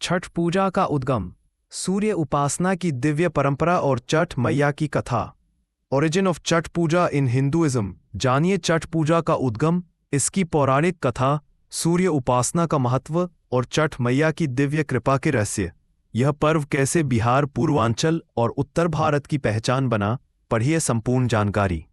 छठ पूजा का उद्गम, सूर्य उपासना की दिव्य परंपरा और छठ मैया की कथा। Origin of Chhath puja in Hinduism. जानिए छठ पूजा का उद्गम, इसकी पौराणिक कथा, सूर्य उपासना का महत्व और छठ मैया की दिव्य कृपा के रहस्य। यह पर्व कैसे बिहार, पूर्वांचल और उत्तर भारत की पहचान बना, पढ़िए संपूर्ण जानकारी।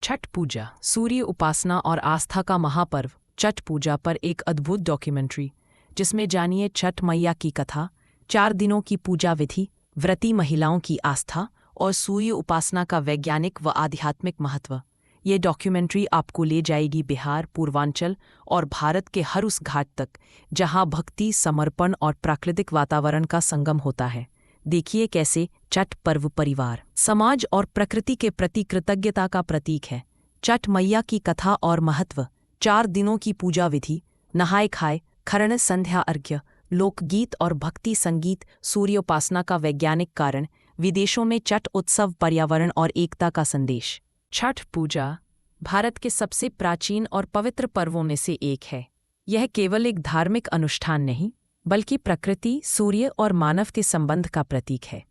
छठ पूजा, सूर्य उपासना और आस्था का महापर्व छठ पूजा पर एक अद्भुत डॉक्यूमेंट्री, जिसमें जानिए छठ मैया की कथा, 4 दिनों की पूजा विधि, व्रती महिलाओं की आस्था और सूर्य उपासना का वैज्ञानिक व आध्यात्मिक महत्व। ये डॉक्यूमेंट्री आपको ले जाएगी बिहार, पूर्वांचल और भारत के हर उस घाट तक जहां भक्ति, समर्पण और प्राकृतिक वातावरण का संगम होता है। देखिए कैसे छठ पर्व परिवार, समाज और प्रकृति के प्रति कृतज्ञता का प्रतीक है। छठ मैया की कथा और महत्व। 4 दिनों की पूजा विधि, नहाय खाए, खरण, संध्या अर्घ्य, लोकगीत और भक्ति संगीत, सूर्योपासना का वैज्ञानिक कारण, विदेशों में छठ उत्सव, पर्यावरण और एकता का संदेश। छठ पूजा भारत के सबसे प्राचीन और पवित्र पर्वों में से एक है। यह केवल एक धार्मिक अनुष्ठान नहीं, बल्कि प्रकृति, सूर्य और मानव के संबंध का प्रतीक है।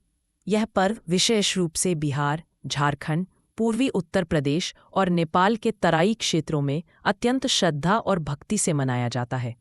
यह पर्व विशेष रूप से बिहार, झारखंड, पूर्वी उत्तर प्रदेश और नेपाल के तराई क्षेत्रों में अत्यंत श्रद्धा और भक्ति से मनाया जाता है।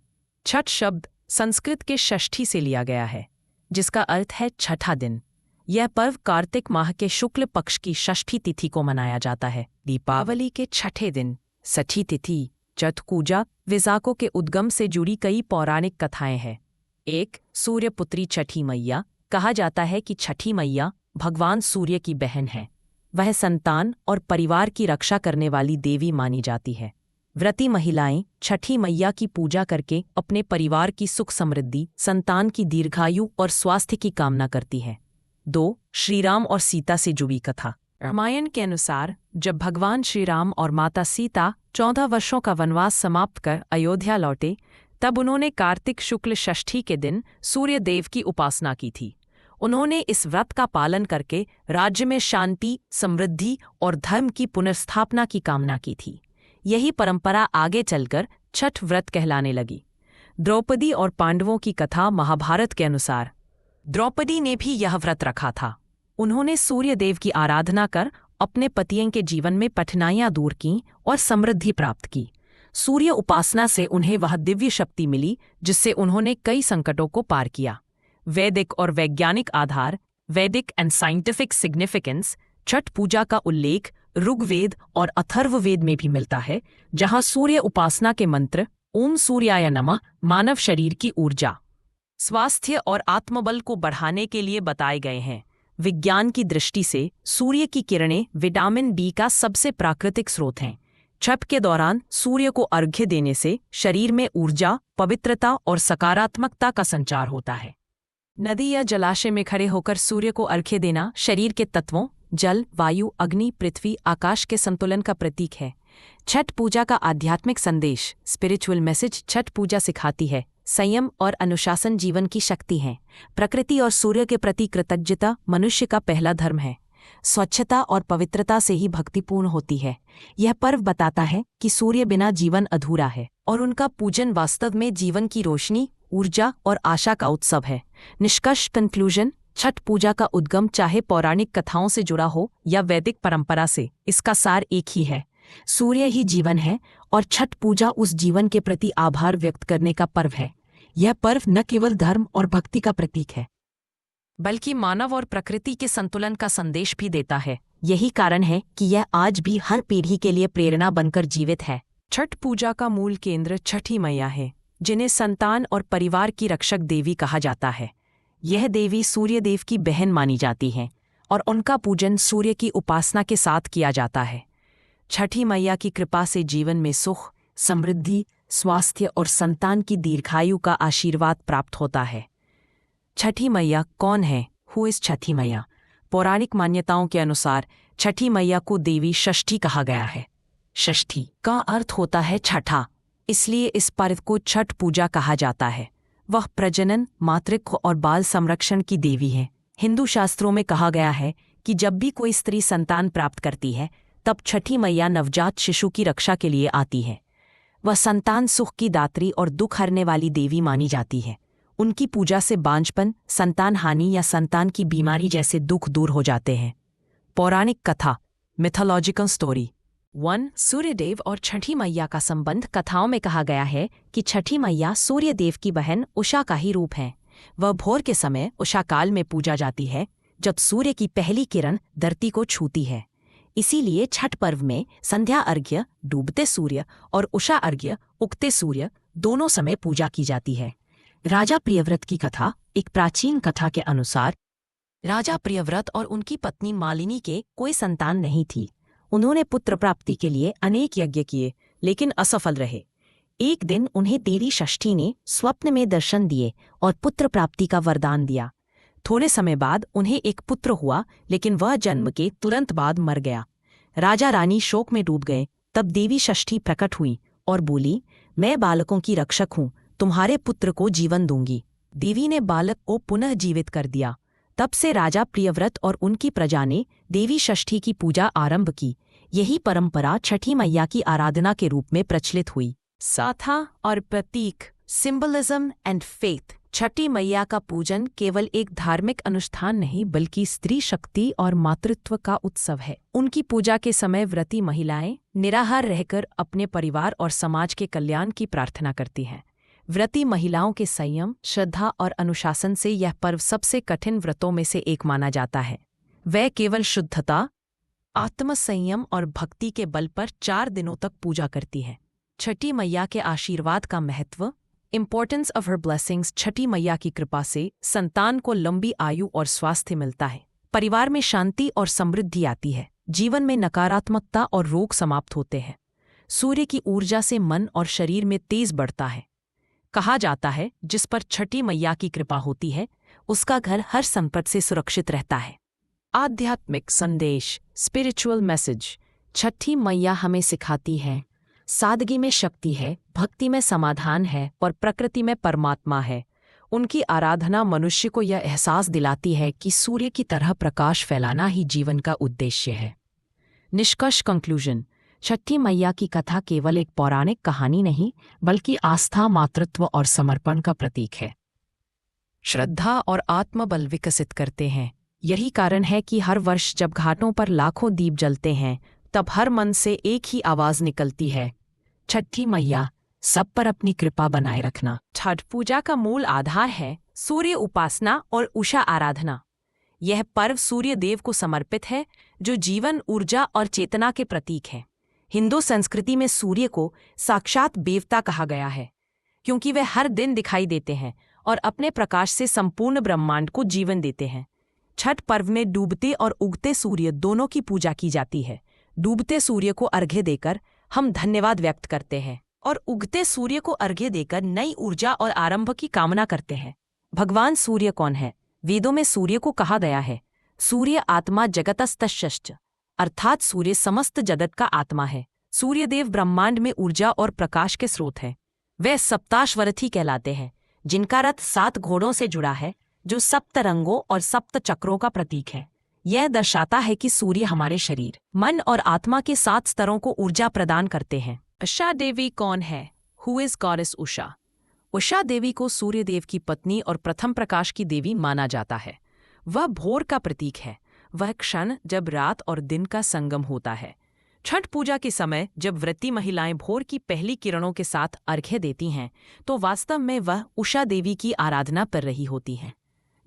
छठ शब्द संस्कृत के षष्ठी से लिया गया है, जिसका अर्थ है छठा दिन। यह पर्व कार्तिक माह के शुक्ल पक्ष की षष्ठी तिथि को मनाया जाता है। दीपावली के छठे दिन, षठी तिथि, छठ पूजा विसाखों के उद्गम से जुड़ी कई पौराणिक कथाएं हैं। 1. सूर्यपुत्री छठी मैया। कहा जाता है कि छठी मैया भगवान सूर्य की बहन है। वह संतान और परिवार की रक्षा करने वाली देवी मानी जाती है। व्रती महिलाएं छठी मैया की पूजा करके अपने परिवार की सुख समृद्धि, संतान की दीर्घायु और स्वास्थ्य की कामना करती हैं। 2. श्रीराम और सीता से जुड़ी कथा। रामायण के अनुसार जब भगवान श्रीराम और माता सीता 14 वर्षों का वनवास समाप्त कर अयोध्या लौटे, तब उन्होंने कार्तिक शुक्ल षष्ठी के दिन सूर्य देव की उपासना की थी। उन्होंने इस व्रत का पालन करके राज्य में शांति, समृद्धि और धर्म की पुनर्स्थापना की कामना की थी। यही परंपरा आगे चलकर छठ व्रत कहलाने लगी। द्रौपदी और पांडवों की कथा। महाभारत के अनुसार द्रौपदी ने भी यह व्रत रखा था। उन्होंने सूर्य देव की आराधना कर अपने पतियों के जीवन में कठिनाइयां दूर की और समृद्धि प्राप्त की। सूर्य उपासना से उन्हें वह दिव्य शक्ति मिली जिससे उन्होंने कई संकटों को पार किया। वैदिक और वैज्ञानिक आधार। वैदिक एंड साइंटिफिक सिग्निफिकेंस। छठ पूजा का उल्लेख ऋग्वेद और अथर्ववेद में भी मिलता है, जहां सूर्य उपासना के मंत्र ओम सूर्याय नमः मानव शरीर की ऊर्जा, स्वास्थ्य और आत्मबल को बढ़ाने के लिए बताए गए हैं। विज्ञान की दृष्टि से सूर्य की किरणें विटामिन बी का सबसे प्राकृतिक स्रोत हैं। छठ के दौरान सूर्य को अर्घ्य देने से शरीर में ऊर्जा, पवित्रता और सकारात्मकता का संचार होता है। नदी या जलाशय में खड़े होकर सूर्य को अर्घ्य देना शरीर के तत्वों जल, वायु, अग्नि, पृथ्वी, आकाश के संतुलन का प्रतीक है। छठ पूजा का आध्यात्मिक संदेश, स्पिरिचुअल मैसेज। छठ पूजा सिखाती है संयम और अनुशासन जीवन की शक्ति है। प्रकृति और सूर्य के प्रति कृतज्ञता मनुष्य का पहला धर्म है। स्वच्छता और पवित्रता से ही भक्ति पूर्ण होती है। यह पर्व बताता है कि सूर्य बिना जीवन अधूरा है और उनका पूजन वास्तव में जीवन की रोशनी, ऊर्जा और आशा का उत्सव है। निष्कर्ष, कंक्लूजन, छठ पूजा का उद्गम चाहे पौराणिक कथाओं से जुड़ा हो या वैदिक परंपरा से, इसका सार एक ही है। सूर्य ही जीवन है और छठ पूजा उस जीवन के प्रति आभार व्यक्त करने का पर्व है। यह पर्व न केवल धर्म और भक्ति का प्रतीक है, बल्कि मानव और प्रकृति के संतुलन का संदेश भी देता है। यही कारण है कि यह आज भी हर पीढ़ी के लिए प्रेरणा बनकर जीवित है। छठ पूजा का मूल केंद्र छठी मैया है, जिन्हें संतान और परिवार की रक्षक देवी कहा जाता है। यह देवी सूर्य देव की बहन मानी जाती हैं और उनका पूजन सूर्य की उपासना के साथ किया जाता है। छठी मैया की कृपा से जीवन में सुख, समृद्धि, स्वास्थ्य और संतान की दीर्घायु का आशीर्वाद प्राप्त होता है। छठी मैया कौन है? हु इज छठी मैया? पौराणिक मान्यताओं के अनुसार छठी मैया को देवी षष्ठी कहा गया है। षष्ठी का अर्थ होता है छठा, इसलिए इस पर्व को छठ पूजा कहा जाता है। वह प्रजनन, मातृत्व और बाल संरक्षण की देवी है। हिंदू शास्त्रों में कहा गया है कि जब भी कोई स्त्री संतान प्राप्त करती है, तब छठी मैया नवजात शिशु की रक्षा के लिए आती है। वह संतान सुख की दात्री और दुख हरने वाली देवी मानी जाती है। उनकी पूजा से बांझपन, संतान हानि या संतान की बीमारी जैसे दुख दूर हो जाते हैं। पौराणिक कथा, मिथोलॉजिकल स्टोरी। 1. सूर्यदेव और छठी मैया का संबंध। कथाओं में कहा गया है कि छठी मैया सूर्यदेव की बहन उषा का ही रूप है। वह भोर के समय उषा काल में पूजा जाती है, जब सूर्य की पहली किरण धरती को छूती है। इसीलिए छठ पर्व में संध्या अर्घ्य, डूबते सूर्य, और उषा अर्घ्य, उगते सूर्य, दोनों समय पूजा की जाती है। राजा प्रियव्रत की कथा। एक प्राचीन कथा के अनुसार राजा प्रियव्रत और उनकी पत्नी मालिनी के कोई संतान नहीं थी। उन्होंने पुत्र प्राप्ति के लिए अनेक यज्ञ किए, लेकिन असफल रहे। एक दिन उन्हें देवी षष्ठी ने स्वप्न में दर्शन दिए और पुत्र प्राप्ति का वरदान दिया। थोड़े समय बाद उन्हें एक पुत्र हुआ, लेकिन वह जन्म के तुरंत बाद मर गया। राजा रानी शोक में डूब गए। तब देवी षष्ठी प्रकट हुई और बोली, मैं बालकों की रक्षक हूँ, तुम्हारे पुत्र को जीवन दूंगी। देवी ने बालक को पुनः जीवित कर दिया। तब से राजा प्रियव्रत और उनकी प्रजा ने देवी षष्ठी की पूजा आरंभ की। यही परंपरा छठी मैया की आराधना के रूप में प्रचलित हुई। साथा और प्रतीक, सिंबलिज्म एंड फेथ। छठी मैया का पूजन केवल एक धार्मिक अनुष्ठान नहीं, बल्कि स्त्री शक्ति और मातृत्व का उत्सव है। उनकी पूजा के समय व्रती महिलाएं निराहार रहकर अपने परिवार और समाज के कल्याण की प्रार्थना करती हैं। व्रती महिलाओं के संयम, श्रद्धा और अनुशासन से यह पर्व सबसे कठिन व्रतों में से एक माना जाता है। वह केवल शुद्धता, आत्मसंयम और भक्ति के बल पर 4 दिनों तक पूजा करती है। छठी मैया के आशीर्वाद का महत्व। Importance of her blessings. छठी मैया की कृपा से संतान को लंबी आयु और स्वास्थ्य मिलता है। परिवार में शांति और समृद्धि आती है। जीवन में नकारात्मकता और रोग समाप्त होते हैं। सूर्य की ऊर्जा से मन और शरीर में तेज बढ़ता है। कहा जाता है, जिस पर छठी मैया की कृपा होती है, उसका घर हर संकट से सुरक्षित रहता है। आध्यात्मिक संदेश, स्पिरिचुअल मैसेज। छठी मैया हमें सिखाती है, सादगी में शक्ति है, भक्ति में समाधान है और प्रकृति में परमात्मा है। उनकी आराधना मनुष्य को यह एहसास दिलाती है कि सूर्य की तरह प्रकाश फैलाना ही जीवन का उद्देश्य है। निष्कर्ष, कंक्लूजन। छठी मैया की कथा केवल एक पौराणिक कहानी नहीं, बल्कि आस्था, मातृत्व और समर्पण का प्रतीक है। श्रद्धा और आत्मबल विकसित करते हैं। यही कारण है कि हर वर्ष जब घाटों पर लाखों दीप जलते हैं, तब हर मन से एक ही आवाज निकलती है, छठी मैया, सब पर अपनी कृपा बनाए रखना। छठ पूजा का मूल आधार है सूर्य उपासना और उषा आराधना। यह पर्व सूर्य देव को समर्पित है, जो जीवन, ऊर्जा और चेतना के प्रतीक है। हिंदू संस्कृति में सूर्य को साक्षात देवता कहा गया है, क्योंकि वे हर दिन दिखाई देते हैं और अपने प्रकाश से संपूर्ण ब्रह्मांड को जीवन देते हैं। छठ पर्व में डूबते और उगते सूर्य दोनों की पूजा की जाती है। डूबते सूर्य को अर्घ्य देकर हम धन्यवाद व्यक्त करते हैं और उगते सूर्य को अर्घ्य देकर नई ऊर्जा और आरंभ की कामना करते हैं। भगवान सूर्य कौन है? वेदों में सूर्य को कहा गया है, सूर्य आत्मा जगतस्तश्च, अर्थात सूर्य समस्त जगत का आत्मा है। सूर्यदेव ब्रह्मांड में ऊर्जा और प्रकाश के स्रोत हैं। वे सप्ताश्वरथी कहलाते हैं, जिनका रथ 7 घोड़ों से जुड़ा है, जो सप्त रंगों और सप्त चक्रों का प्रतीक है। यह दर्शाता है कि सूर्य हमारे शरीर, मन और आत्मा के 7 स्तरों को ऊर्जा प्रदान करते हैं। उषा देवी कौन है? Who is goddess Usha? Usha देवी को सूर्यदेव की पत्नी और प्रथम प्रकाश की देवी माना जाता है। वह भोर का प्रतीक है, वह क्षण जब रात और दिन का संगम होता है। छठ पूजा के समय जब व्रती महिलाएं भोर की पहली किरणों के साथ अर्घ्य देती हैं, तो वास्तव में वह उषा देवी की आराधना कर रही होती हैं,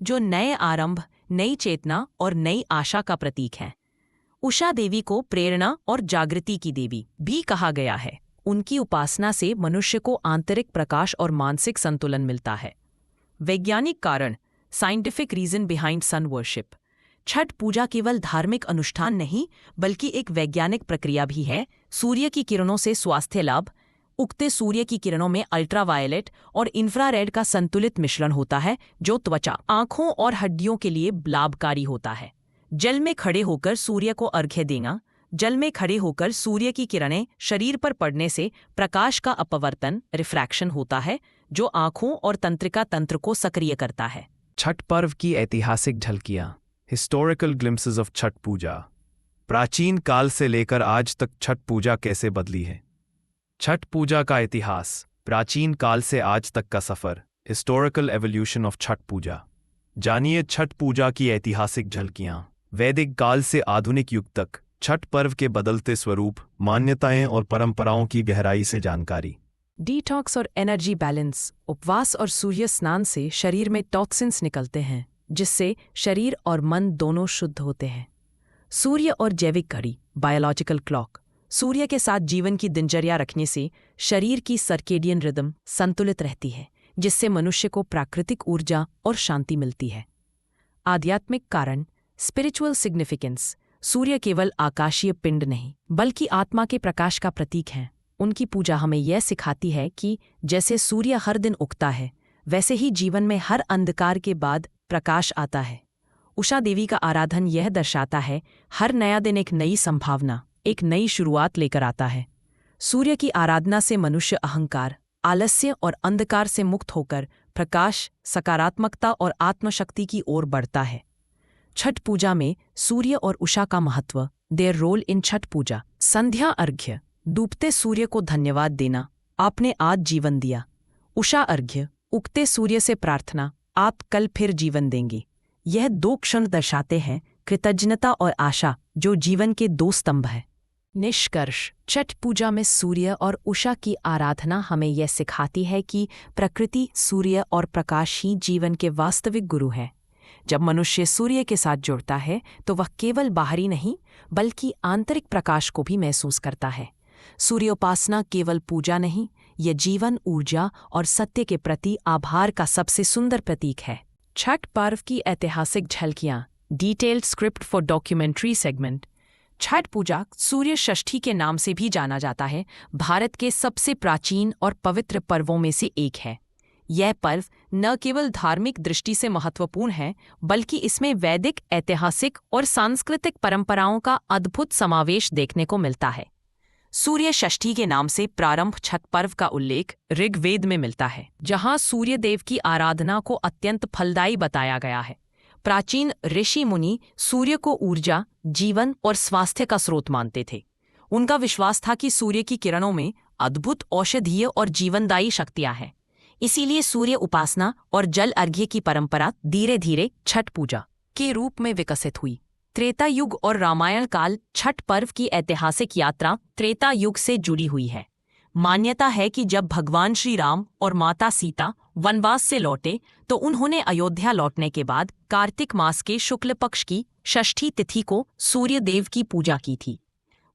जो नए आरंभ, नई चेतना और नई आशा का प्रतीक है। उषा देवी को प्रेरणा और जागृति की देवी भी कहा गया है। उनकी उपासना से मनुष्य को आंतरिक प्रकाश और मानसिक संतुलन मिलता है। वैज्ञानिक कारण, साइंटिफिक रीजन बिहाइंड सन वर्शिप। छठ पूजा केवल धार्मिक अनुष्ठान नहीं, बल्कि एक वैज्ञानिक प्रक्रिया भी है। सूर्य की किरणों से स्वास्थ्य लाभ। उगते सूर्य की किरणों में अल्ट्रावायलेट और इंफ्रारेड का संतुलित मिश्रण होता है, जो त्वचा, आंखों और हड्डियों के लिए लाभकारी होता है। जल में खड़े होकर सूर्य को अर्घ्य देना। जल में खड़े होकर सूर्य की किरणें शरीर पर पड़ने से प्रकाश का अपवर्तन, रिफ्रैक्शन होता है, जो आंखों और तंत्रिका तंत्र को सक्रिय करता है। छठ पर्व की ऐतिहासिक झलकियां, हिस्टोरिकल ग्लिम्पसेस ऑफ छठ पूजा। प्राचीन काल से लेकर आज तक छठ पूजा कैसे बदली है। छठ पूजा का इतिहास, प्राचीन काल से आज तक का सफर। हिस्टोरिकल एवोल्यूशन ऑफ छठ पूजा। जानिए छठ पूजा की ऐतिहासिक झलकियां। वैदिक काल से आधुनिक युग तक छठ पर्व के बदलते स्वरूप, मान्यताएं और परंपराओं की गहराई से जानकारी। डिटॉक्स और एनर्जी बैलेंस। उपवास और सूर्य स्नान से शरीर में टॉक्सिन्स निकलते हैं, जिससे शरीर और मन दोनों शुद्ध होते हैं। सूर्य और जैविक घड़ी, बायोलॉजिकल क्लॉक। सूर्य के साथ जीवन की दिनचर्या रखने से शरीर की सर्केडियन रिदम संतुलित रहती है, जिससे मनुष्य को प्राकृतिक ऊर्जा और शांति मिलती है। आध्यात्मिक कारण, स्पिरिचुअल सिग्निफिकेंस। सूर्य केवल आकाशीय पिंड नहीं, बल्कि आत्मा के प्रकाश का प्रतीक हैं। उनकी पूजा हमें यह सिखाती है कि जैसे सूर्य हर दिन उगता है, वैसे ही जीवन में हर अंधकार के बाद प्रकाश आता है। उषा देवी का आराधन यह दर्शाता है हर नया दिन एक नई संभावना, एक नई शुरुआत लेकर आता है। सूर्य की आराधना से मनुष्य अहंकार, आलस्य और अंधकार से मुक्त होकर प्रकाश, सकारात्मकता और आत्मशक्ति की ओर बढ़ता है। छठ पूजा में सूर्य और उषा का महत्व। देयर रोल इन छठ पूजा। संध्या अर्घ्य, डूबते सूर्य को धन्यवाद देना, आपने आज जीवन दिया। उषा अर्घ्य, उगते सूर्य से प्रार्थना, आप कल फिर जीवन देंगे। यह दो क्षण दर्शाते हैं कृतज्ञता और आशा, जो जीवन के दो स्तंभ हैं। निष्कर्ष, छठ पूजा में सूर्य और उषा की आराधना हमें यह सिखाती है कि प्रकृति, सूर्य और प्रकाश ही जीवन के वास्तविक गुरु हैं। जब मनुष्य सूर्य के साथ जुड़ता है तो वह केवल बाहरी नहीं, बल्कि आंतरिक प्रकाश को भी महसूस करता है। सूर्योपासना केवल पूजा नहीं, यह जीवन, ऊर्जा और सत्य के प्रति आभार का सबसे सुंदर प्रतीक है। छठ पर्व की ऐतिहासिक झलकियां। Detailed script for documentary segment. Chhath Puja Surya Shashthi के नाम से भी जाना जाता है, भारत के सबसे प्राचीन और पवित्र पर्वों में से एक है। यह पर्व न केवल धार्मिक दृष्टि से महत्वपूर्ण है, बल्कि इसमें वैदिक, ऐतिहासिक और सांस्कृतिक परंपराओं का अद्भुत समावेश देखने को मिलता है। सूर्य षष्ठी के नाम से प्रारंभ छठ पर्व का उल्लेख ऋग्वेद में मिलता है, जहां सूर्य देव की आराधना को अत्यंत फलदायी बताया गया है। प्राचीन ऋषि मुनि सूर्य को ऊर्जा, जीवन और स्वास्थ्य का स्रोत मानते थे। उनका विश्वास था कि सूर्य की किरणों में अद्भुत औषधीय और जीवनदायी शक्तियां हैं। इसीलिए सूर्य उपासना और जल अर्घ्य की परंपरा धीरे धीरे छठ पूजा के रूप में विकसित हुई। त्रेता युग और रामायण काल। छठ पर्व की ऐतिहासिक यात्रा त्रेता युग से जुड़ी हुई है। मान्यता है कि जब भगवान श्री राम और माता सीता वनवास से लौटे तो उन्होंने अयोध्या लौटने के बाद कार्तिक मास के शुक्ल पक्ष की षष्ठी तिथि को सूर्य देव की पूजा की थी।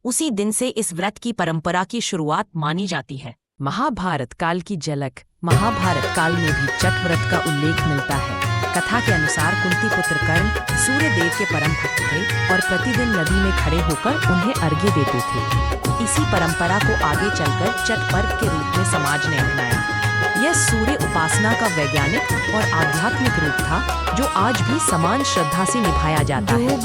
उसी दिन से इस व्रत की परंपरा की शुरुआत मानी जाती है। महाभारत काल की झलक। महाभारत काल में भी छठ व्रत का उल्लेख मिलता है। कथा के अनुसार कुंती पुत्र कर्ण सूर्य देव के परम भक्त थे और प्रतिदिन नदी में खड़े होकर उन्हें अर्घ्य देते थे। इसी परंपरा को आगे चलकर छठ पर्व के रूप में समाज ने अपनाया। यह सूर्य उपासना का वैज्ञानिक और आध्यात्मिक रूप था, जो आज भी समान श्रद्धा से निभाया जाता है।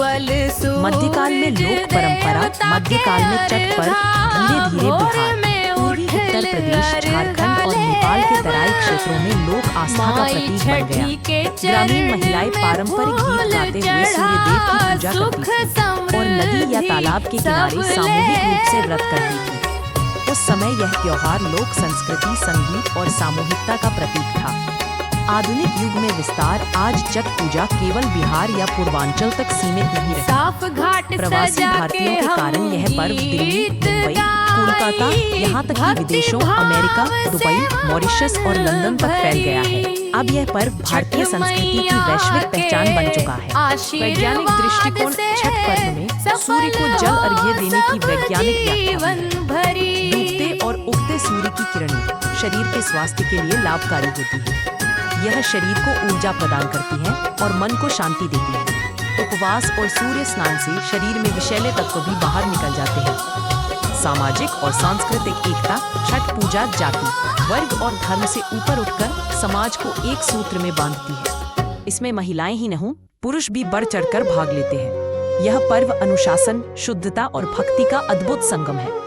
मध्यकाल में लोक परंपरा। मध्यकाल में छठ पर्व धीरे धीरे बिहार, पूर्वी उत्तर प्रदेश, झारखंड और नेपाल के तराई क्षेत्रों में लोक आस्था का प्रतीक बन गया। ग्रामीण महिलाएं पारंपरिक गीत गाते हुए सूर्यदेव की पूजा करती थीं और नदी या तालाब के किनारे सामूहिक रूप से व्रत करती थीं। उस समय यह त्योहार लोक संस्कृति, संगीत और सामूहिकता का प्रतीक था। आधुनिक युग में विस्तार। आज छठ पूजा केवल बिहार या पूर्वांचल तक सीमित नहीं रही। प्रवासी भारतीयों के कारण यह पर्व दिल्ली, मुंबई, कोलकाता, यहाँ तक कि विदेशों अमेरिका, दुबई, मॉरिशस और लंदन तक फैल गया है। अब यह पर्व भारतीय संस्कृति की वैश्विक पहचान बन चुका है। वैज्ञानिक दृष्टिकोण। छठ पर्व में सूर्य को जल अर्घ्य देने की वैज्ञानिक व्याख्या है। डूबते और उगते सूर्य की किरणें शरीर के स्वास्थ्य के लिए लाभकारी होती है। यह शरीर को ऊर्जा प्रदान करती है और मन को शांति देती है। उपवास और सूर्य स्नान से शरीर में विषैले तत्व भी बाहर निकल जाते हैं। सामाजिक और सांस्कृतिक एकता। छठ पूजा जाति, वर्ग और धर्म से ऊपर उठकर समाज को एक सूत्र में बांधती है। इसमें महिलाएं ही नहीं, पुरुष भी बढ़ चढ़कर भाग लेते हैं। यह पर्व अनुशासन, शुद्धता और भक्ति का अद्भुत संगम है।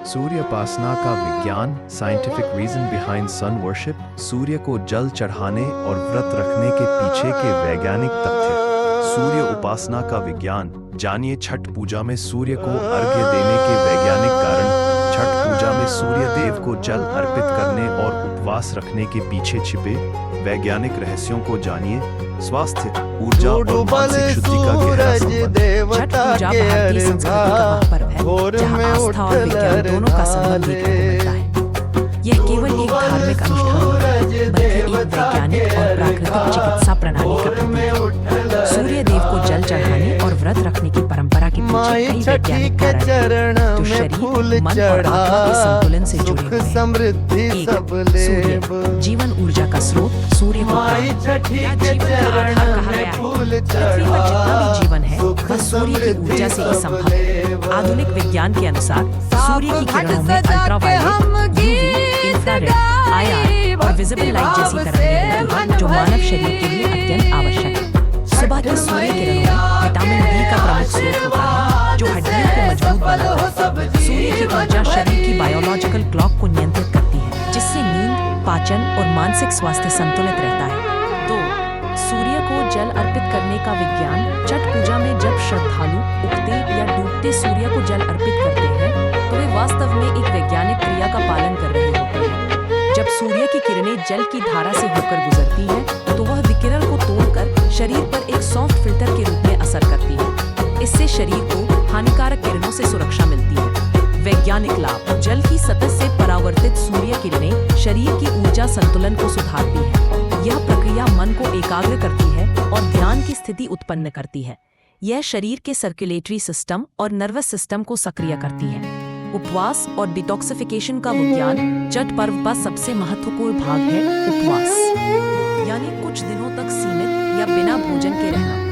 सूर्य उपासना का विज्ञान। साइंटिफिक रीजन बिहाइंड सन वर्शिप। सूर्य को जल चढ़ाने और व्रत रखने के पीछे के वैज्ञानिक तथ्य। सूर्य उपासना का विज्ञान। जानिए छठ पूजा में सूर्य को अर्घ्य देने के वैज्ञानिक कारण। छठ पूजा में सूर्य देव को जल अर्पित करने और उपवास रखने के पीछे छिपे वैज्ञानिक रहस्यों को जानिए। स्वास्थ्य, ऊर्जा और मानसिक शुद्धि का गहरा संबंध। छठ पूजा भारतीय संस्कृति का महापर्व है, जहाँ आस्था और विज्ञान दोनों का संगम देखने को मिलता है। यह केवल एक धार्मिक अनुष्ठान नहीं, बल्कि एक वैज्ञानिक और प्राकृतिक चिकित्सा प्रणाली का प्रतीक है। सूर्य देव को जल चढ़ाने और व्रत रखने की परंपरा के पीछे कई वैज्ञानिक कारण हैं, जो शरीर, मन और आत्मा के संतुलन से जुड़े हुए हैं। एक, सूर्य जीवन ऊर्जा का स्रोत। सूर्य को जीवन का आधार कहा गया है। पृथ्वी पर जितना भी जीवन है, वह सूर्य की ऊर्जा से ही संभव है। आधुनिक विज्ञान के अनुसार सूर्य की किरणों में अल्ट्रावायलेट, यूवी, इंफ्रारेड, IR और विजिबल लाइट जैसी तरंगें होती हैं, जो मानव शरीर के लिए अत्यंत आवश्यक है। सुबह की सूर्य किरणों में विटामिन D का प्रमुख स्रोत होता है, जो हड्डियों को मजबूत बनाता है। सूर्य की ऊर्जा शरीर की बायोलॉजिकल क्लॉक को नियंत्रित करती है, जिससे नींद, पाचन और मानसिक स्वास्थ्य संतुलित रहता है। 2. सूर्य को जल अर्पित करने का विज्ञान। छठ पूजा में जब श्रद्धालु उगते या डूबते सूर्य को जल अर्पित करते हैं, तो वे वास्तव में एक वैज्ञानिक क्रिया का पालन कर रहे होते हैं। जब सूर्य की किरणें जल की धारा से होकर गुजरती हैं, तो वह विकिरण को तोड़कर शरीर पर एक सॉफ्ट फिल्टर के रूप में असर करती है। इससे शरीर को हानिकारक किरणों से सुरक्षा मिलती है। वैज्ञानिक लाभ। जल की सतह से परावर्तित सूर्य किरणें शरीर की ऊर्जा संतुलन को सुधारती है। यह प्रक्रिया मन को एकाग्र करती है और ध्यान की स्थिति उत्पन्न करती है। यह शरीर के सर्कुलेटरी सिस्टम और नर्वस सिस्टम को सक्रिय करती है। उपवास और डिटॉक्सिफिकेशन का विज्ञान। छठ पर्व का सबसे महत्वपूर्ण भाग है उपवास, यानी कुछ दिनों तक सीमित या बिना भोजन के रहना।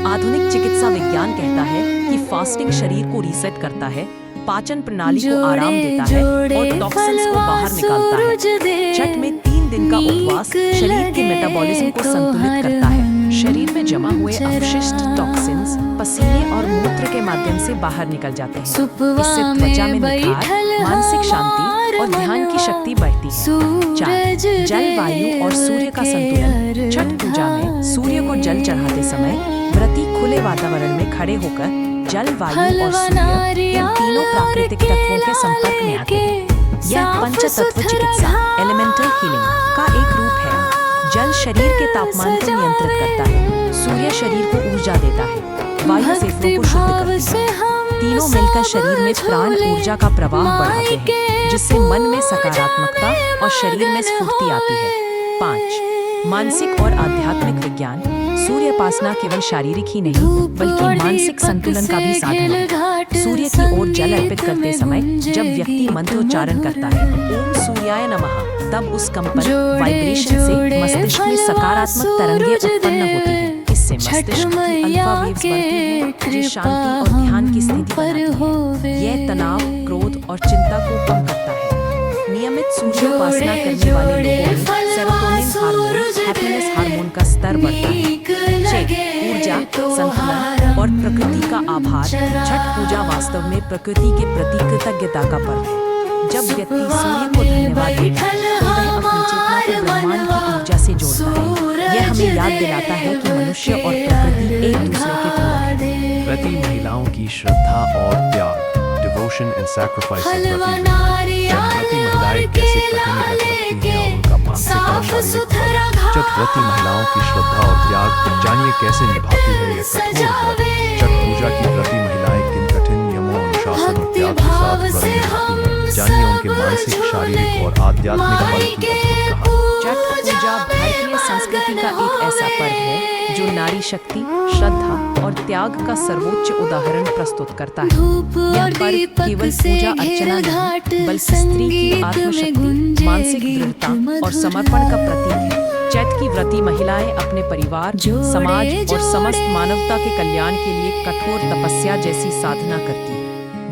आधुनिक चिकित्सा विज्ञान कहता है कि फास्टिंग शरीर को रीसेट करता है, पाचन प्रणाली को आराम देता है और टॉक्सिन्स को बाहर निकालता है। छठ में 3 दिन का उपवास शरीर के मेटाबॉलिज्म को संतुलित करता है। शरीर में जमा हुए अपशिष्ट टॉक्सिन्स पसीने और मूत्र के माध्यम से बाहर निकल जाते हैं। इससे त्वचा में निखार, मानसिक शांति और ध्यान की शक्ति बढ़ती है। 4. जल, वायु और सूर्य का संतुलन। छठ पूजा में सूर्य को जल चढ़ाते समय व्रती खुले वातावरण में खड़े होकर जल, वायु और सूर्य इन तीनों प्राकृतिक तत्वों के संपर्क में आते हैं। यह पंचतत्व चिकित्सा एलिमेंटल हीलिंग का एक रूप है। जल शरीर के तापमान को नियंत्रित करता है, सूर्य शरीर को ऊर्जा देता है, वायु फेफड़ों को शुद्ध करती है। तीनों मिलकर शरीर में प्राण ऊर्जा का प्रवाह बढ़ाते हैं, जिससे मन में सकारात्मकता और शरीर में स्फूर्ति आती है। 5. मानसिक और आध्यात्मिक विज्ञान। सूर्योपासना केवल शारीरिक ही नहीं, बल्कि मानसिक संतुलन का भी साधन है। सूर्य की ओर जल अर्पित करते समय जब व्यक्ति मंत्रोच्चारण करता है, ओम सूर्याय नमः, तब उस कंपन वाइब्रेशन से मस्तिष्क में सकारात्मक तरंगें उत्पन्न होती हैं। इससे मस्तिष्क की अल्फा वेव्स बढ़ती हैं, जो शांति और ध्यान की स्थिति बनाती है। यह तनाव, क्रोध और चिंता को कम करता है। नियमित सूर्योपासना करने वाले लोगों में सेरोटोनिन हार्मोन, हैप्पीनेस हार्मोन का स्तर बढ़ता है। 6. ऊर्जा, संतुलन और प्रकृति का आभार। छठ पूजा वास्तव में प्रकृति के प्रति कृतज्ञता का पर्व है। जब व्यक्ति सूर्य को धन्यवाद देता है, तो वह अपनी चेतना को ब्रह्मांड की ऊर्जा से जोड़ता है। यह हमें याद दिलाता है कि मनुष्य और प्रकृति एक दूसरे के पूरक हैं। व्रती महिलाओं की श्रद्धा और त्याग। डिवोशन एंड सैक्रिफाइस ऑफ व्रती वुमेन। व्रती महिलाएं कैसे कठिन व्रत रखती हैं और उनका मानसिक और शारीरिक बल। छठ व्रती महिलाओं की श्रद्धा और त्याग जानिए कैसे निभाती है यह कठोर व्रत। छठ पूजा की व्रती महिलाएं किन कठिन नियमों, अनुशासन और त्याग के साथ व्रत निभाती हैं, जानिए उनके मानसिक, शारीरिक और आध्यात्मिक बल की अद्भुत कहानी। छठ पूजा भारतीय संस्कृति का एक ऐसा पर्व है जो नारी शक्ति, श्रद्धा और त्याग का सर्वोच्च उदाहरण प्रस्तुत करता है। यह पर्व केवल पूजा अर्चना नहीं, बल्कि स्त्री की आत्मशक्ति, मानसिक दृढ़ता और समर्पण का प्रतीक है। छठ की व्रती महिलाएं अपने परिवार, समाज और समस्त मानवता के कल्याण के लिए कठोर तपस्या जैसी साधना करती है।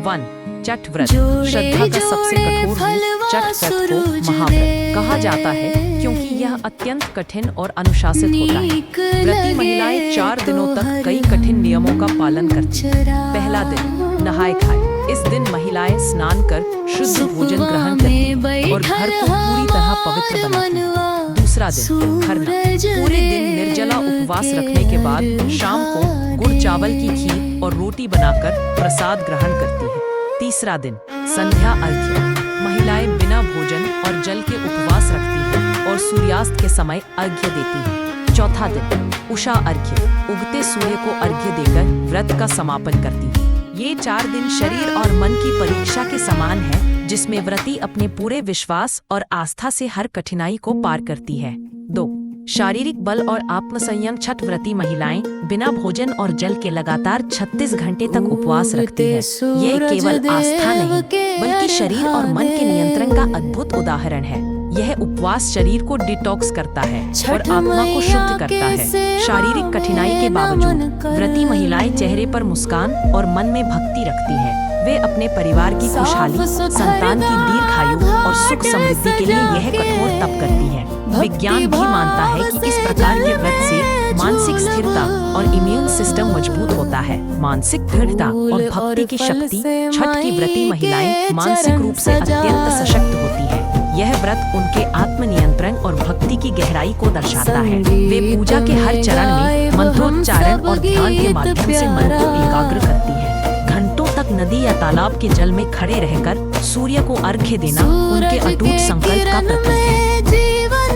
1. छठ व्रत। श्रद्धा का सबसे कठोर रूप छठ व्रत को महाव्रत कहा जाता है, क्योंकि यह अत्यंत कठिन और अनुशासित होता है। व्रती महिलाएं 4 दिनों तक कई कठिन नियमों का पालन करती हैं। पहला दिन नहाए खाए। इस दिन महिलाएं स्नान कर शुद्ध भोजन ग्रहण करती हैं और घर को पूरी तरह पवित्र बनाती हैं। दूसरा दिन खरना। पूरे दिन निर्जला उपवास रखने के बाद शाम को गुड़ चावल की खीर और रोटी बनाकर प्रसाद ग्रहण करती है। तीसरा दिन संध्या अर्घ्य। महिलाएं बिना भोजन और जल के उपवास रखती हैं और सूर्यास्त के समय अर्घ्य देती है। चौथा दिन उषा अर्घ्य, उगते सूर्य को अर्घ्य देकर व्रत का समापन करती है। ये 4 दिन शरीर और मन की परीक्षा के समान है, जिसमें व्रती अपने पूरे विश्वास और आस्था से हर कठिनाई को पार करती है। 2. शारीरिक बल और आत्मसंयम। छठ व्रती महिलाएं बिना भोजन और जल के लगातार 36 घंटे तक उपवास रखती है। यह केवल आस्था नहीं, बल्कि शरीर और मन के नियंत्रण का अद्भुत उदाहरण है। यह उपवास शरीर को डिटॉक्स करता है और आत्मा को शुद्ध करता है। शारीरिक कठिनाई के बावजूद व्रती महिलाएं चेहरे पर मुस्कान और मन में भक्ति रखती हैं। वे अपने परिवार की खुशहाली, संतान की दीर्घायु और सुख समृद्धि के लिए यह कठोर तप करती हैं। विज्ञान भी मानता है कि इस प्रकार के व्रत से मानसिक स्थिरता और इम्यून सिस्टम मजबूत होता है। मानसिक दृढ़ता और भक्ति की शक्ति। छठ की व्रती महिलाएं मानसिक रूप से अत्यंत सशक्त होती है। यह व्रत उनके आत्मनियंत्रण और भक्ति की गहराई को दर्शाता है। वे पूजा के हर चरण में मंत्रोच्चारण और ध्यान के माध्यम से मन को एकाग्र करती है। घंटों तक नदी या तालाब के जल में खड़े रहकर सूर्य को अर्घ्य देना उनके अटूट संकल्प का प्रतीक है।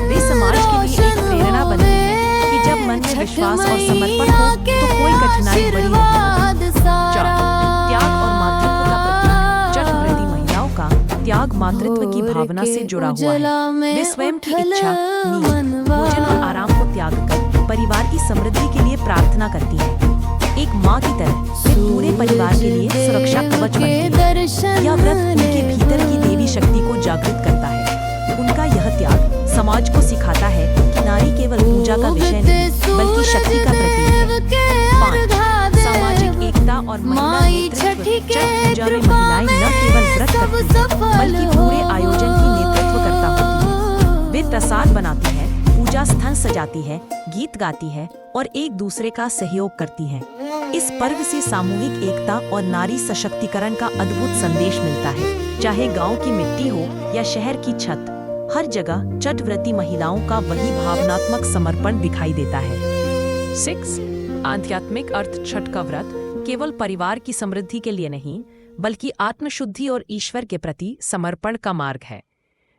वे समाज के लिए एक प्रेरणा बनती है कि जब मन में विश्वास और समर्पण हो तो कोई कठिनाई बड़ी नहीं। 4. त्याग और मातृत्व का प्रतीक। छठ व्रती महिलाओं का त्याग मातृत्व की भावना से जुड़ा हुआ है। वे स्वयं की इच्छा, नींद, भोजन और आराम को त्याग कर परिवार की समृद्धि के लिए प्रार्थना करती है। एक माँ की तरह वे पूरे परिवार के लिए सुरक्षा कवच बनती है। यह व्रत उनके भीतर की देवी शक्ति को जागृत करता है। उनका यह त्याग समाज को सिखाता है कि नारी केवल पूजा का विषय नहीं, बल्कि शक्ति का प्रतीक है। 5. सामाजिक एकता और महिला नेतृत्व। छठ पूजा में महिलाएं न केवल व्रत करती हैं, बल्कि पूरे आयोजन की नेतृत्व करता होती हैं। वे प्रसाद बनाती है, पूजा स्थल सजाती है, गीत गाती है और एक दूसरे का सहयोग करती है। इस पर्व से सामूहिक एकता और नारी सशक्तिकरण का अद्भुत संदेश मिलता है। चाहे गांव की मिट्टी हो या शहर की छत, हर जगह छठ व्रती महिलाओं का वही भावनात्मक समर्पण दिखाई देता है। 6. आध्यात्मिक अर्थ। छठ का व्रत केवल परिवार की समृद्धि के लिए नहीं, बल्कि आत्मशुद्धि और ईश्वर के प्रति समर्पण का मार्ग है।